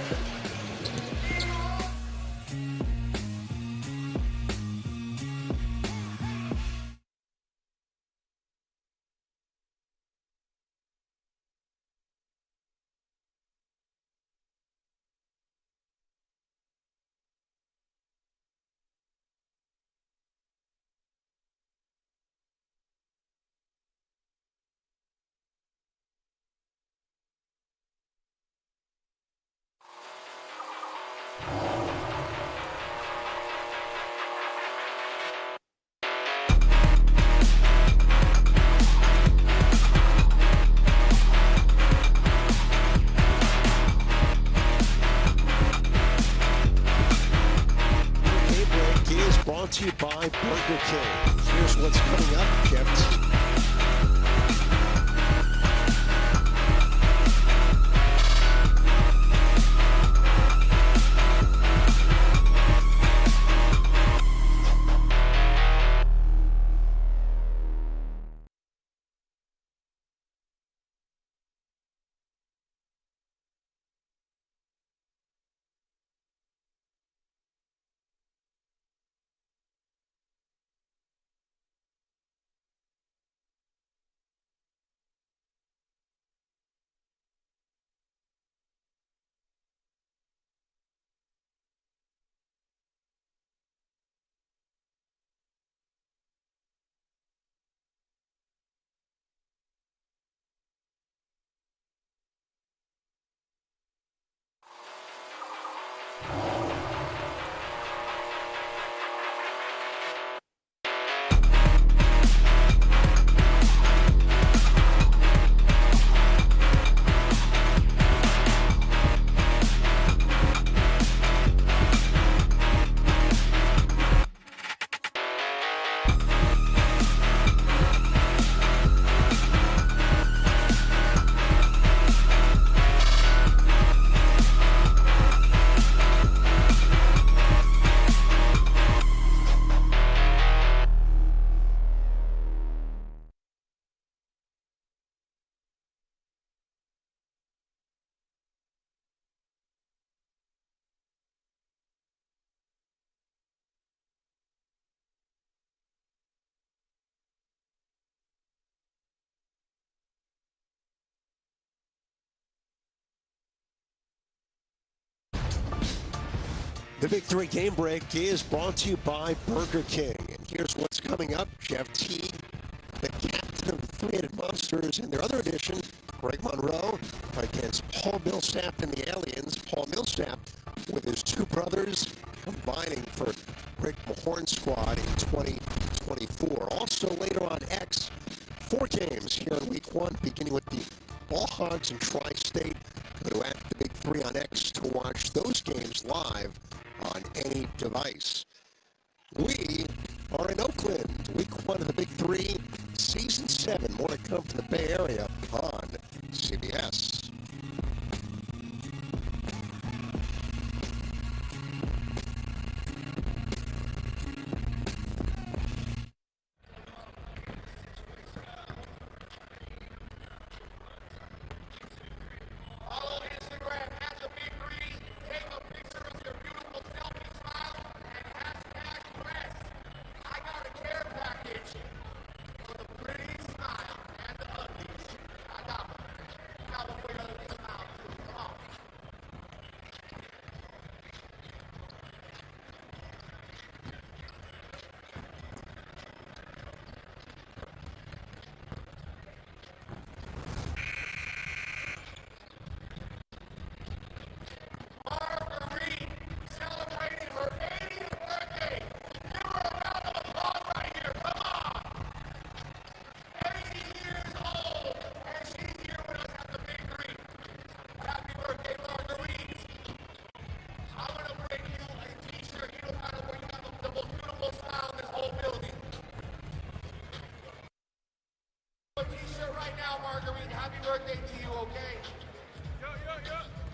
Brought to you by Burger King. Here's what's coming up, Jeff. The Big Three Game Break is brought to you by Burger King. And here's what's coming up. Jeff T, the captain of the Three-Headed Monsters, in their other edition, Greg Monroe against Paul Millsap and the Aliens. Paul Millsap with his 2 brothers combining for Rick Mahorn's squad in 2024. Also later on X, 4 games here in Week 1, beginning with the Ball Hogs and Tri-State. Go to the Big Three on X to watch those games live on any device. We are in Oakland, Week 1 of the Big Three, Season 7. More to come from the Bay Area on CBS. Marguerite, happy birthday to you, okay? Yo, yo, yo.